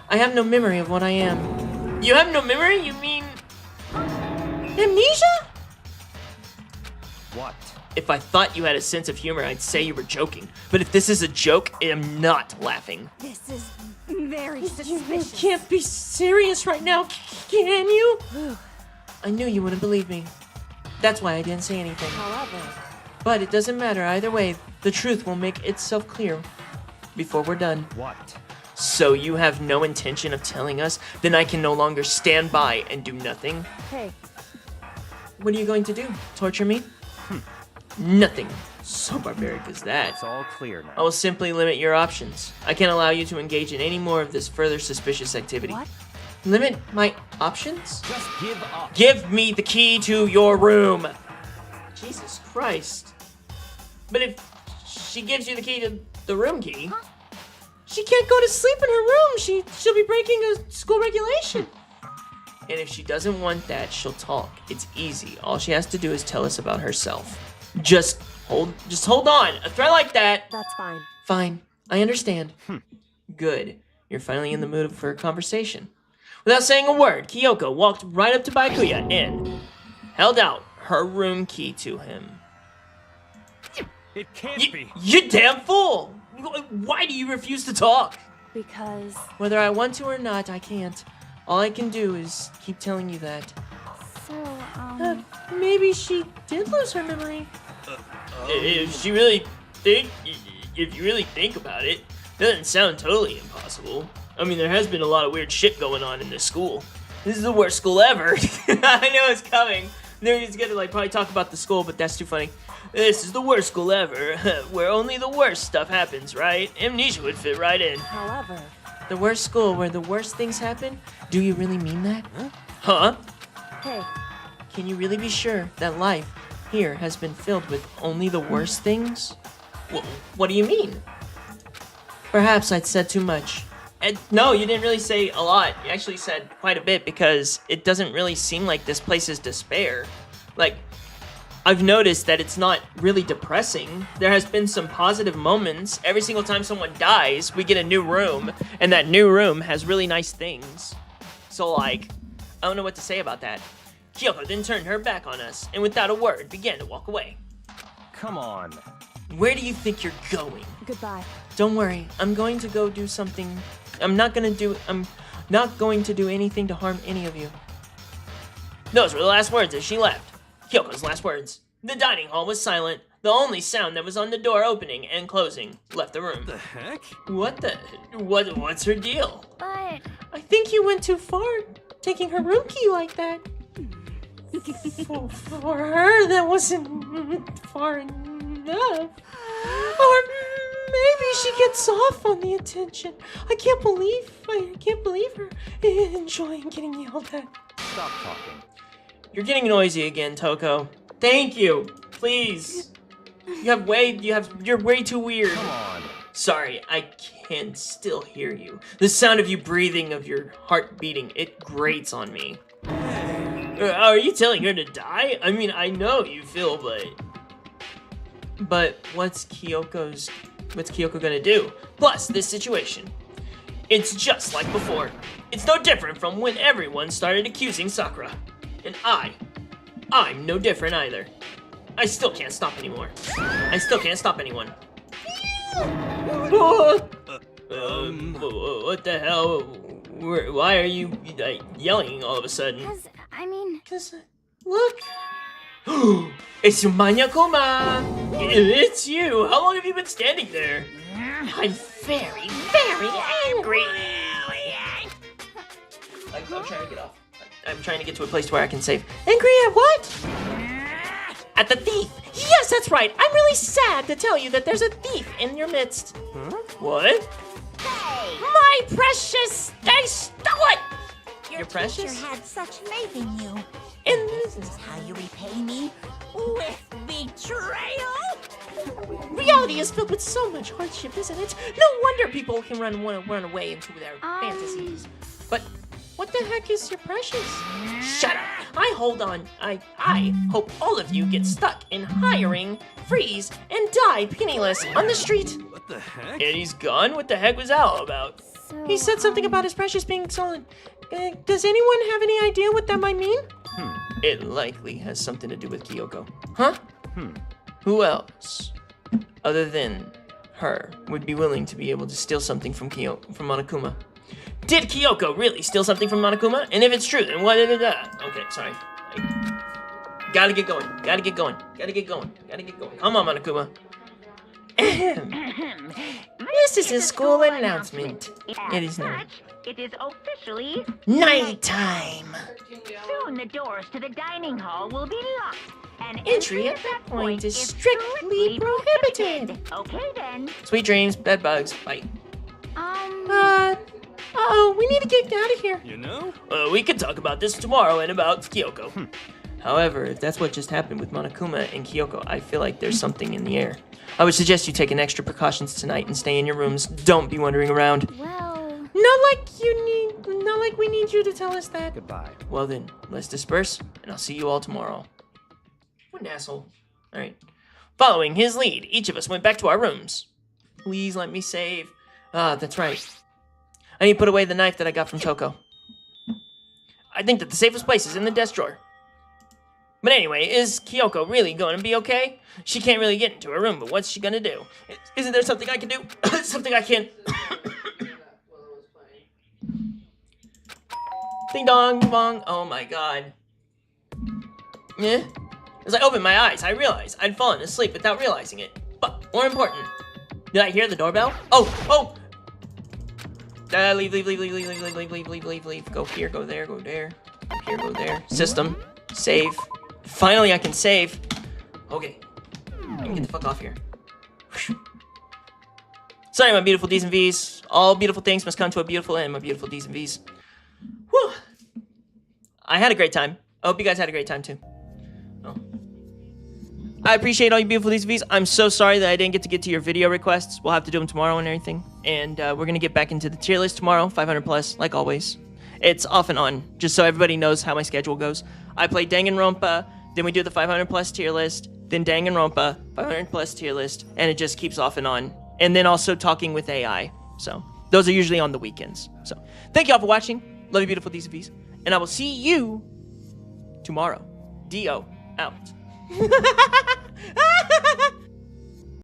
I have no memory of what I am. You have no memory? You mean... amnesia? What? If I thought you had a sense of humor, I'd say you were joking. But if this is a joke, I am not laughing. This is very You suspicious. can't be serious right now, can you? I knew you wouldn't believe me. That's why I didn't say anything. However, But it doesn't matter either way. The truth will make itself clear before we're done. What? So you have no intention of telling us? Then I can no longer stand by and do nothing. hey, What are you going to do? Torture me? Nothing. So barbaric as that. It's all clear I now. will simply limit your options. I can't allow you to engage in any more of this further suspicious activity. what? Limit my options? Just give up. Give me the key to your room. Jesus Christ. But if she gives you the key to the room key, she can't go to sleep in her room. She'll be breaking a school regulation. And if she doesn't want that, she'll talk. It's easy. All she has to do is tell us about herself. Just hold on. A threat like that. That's fine. Fine. I understand. Good. You're finally in the mood for a conversation. Without saying a word, Kyoko walked right up to Baikuya and held out her room key to him. It can't be. You damn fool! Why do you refuse to talk? Because Whether I want to or not, I can't. All I can do is keep telling you that. So, Maybe she did lose her memory. If you really think about it, it doesn't sound totally impossible. I mean, there has been a lot of weird shit going on in this school. This is the worst school ever. I know it's coming. They're just gonna probably talk about the school, but that's too funny. This is the worst school ever, where only the worst stuff happens, right? Amnesia would fit right in. however, The worst school where the worst things happen? Do you really mean that? Huh? hey, Can you really be sure that life here has been filled with only the worst things? What do you mean? Perhaps I'd said too much. And no, you didn't really say a lot. You actually said quite a bit because it doesn't really seem like this place is despair. I've noticed that it's not really depressing. There has been some positive moments. Every single time someone dies, we get a new room, and that new room has really nice things. So I don't know what to say about that. Kyoko then turned her back on us, and without a word, began to walk away. Come on. Where do you think you're going? goodbye. Don't worry, I'm going to go do something. I'm not going to do anything to harm any of you. Those were the last words as she left. Kyoko's last words. The dining hall was silent. The only sound that was on the door opening and closing left the room. The heck? What's her deal? but I think you went too far, taking her room key like that. For her, that wasn't far enough. Or maybe she gets off on the attention. I can't believe her enjoying getting yelled at. Stop talking. You're getting noisy again, Toko. Thank you. Please. You're way too weird. Come on. Sorry, I can still hear you. The sound of you breathing, of your heart beating, it grates on me. Are you telling her to die? I mean, I know you feel, but what's Kyoko gonna do? Plus, this situation. It's just like before. It's no different from when everyone started accusing Sakura. And I'm no different either. I still can't stop anymore. I still can't stop anyone. What the hell? Why are you yelling all of a sudden? cause, Look. It's Manya-kuma. It's you. How long have you been standing there? I'm very, very angry. I'm trying to get off. I'm trying to get to a place where I can save. Angry at what? At the thief. Yes, that's right. I'm really sad to tell you that there's a thief in your midst. Huh? What? My precious! They stole it! Your precious? teacher had such faith in you. And This is how you repay me? With betrayal? reality is filled with so much hardship, isn't it? No wonder people can run away into their fantasies. But what the heck is your precious? Shut up! I hope all of you get stuck in hiring, freeze, and die penniless on the street. What the heck? And he's gone? What the heck was that all about? So, He said something about his precious being stolen. Does anyone have any idea what that might mean? It likely has something to do with Kyoko. Huh? Who else, other than her, would be willing to be able to steal something from Monokuma? Did Kyoko really steal something from Monokuma? And if it's true, then what? Okay, sorry. Gotta get going. Gotta get going. Gotta get going. Gotta get going. Come on, Monokuma. This is a school announcement. It is now It is officially nighttime. soon. The doors to the dining hall will be locked. And Entry at that point is strictly prohibited. Okay then. Sweet dreams, bed bugs, bye. We need to get out of here. You know? We could talk about this tomorrow and about Kyoko. However, if that's what just happened with Monokuma and Kyoko, I feel like there's something in the air. I would suggest you take an extra precautions tonight and stay in your rooms. Don't be wandering around. Well, Not like we need you to tell us that. Goodbye. Well then, let's disperse, and I'll see you all tomorrow. What an asshole. Alright. Following his lead, each of us went back to our rooms. Please let me save. Ah, that's right. I need to put away the knife that I got from Toko. I think that the safest place is in the desk drawer. But anyway, is Kyoko really going to be okay? She can't really get into her room, but what's she going to do? Isn't there something I can do? Something I can... Ding dong, ding bong. Oh my god. Yeah? As I opened my eyes, I realized I'd fallen asleep without realizing it. But more important, did I hear the doorbell? Oh! Leave. Go here, go there, go there. Go here, go there. System. Save. Finally, I can save. Okay. I can get the fuck off here. Whew. Sorry, my beautiful D's and V's. All beautiful things must come to a beautiful end, my beautiful D's and V's. Whew. I had a great time. I hope you guys had a great time too. Oh. I appreciate all you beautiful D's and V's. I'm so sorry that I didn't get to your video requests. We'll have to do them tomorrow and everything. And we're going to get back into the tier list tomorrow, 500 plus, like always. It's off and on, just so everybody knows how my schedule goes. I play Danganronpa, then we do the 500 plus tier list, then Danganronpa, 500 plus tier list, and it just keeps off and on. And then also talking with AI. So those are usually on the weekends. So thank you all for watching. Love you, beautiful D's and V's. And I will see you tomorrow. D.O. out.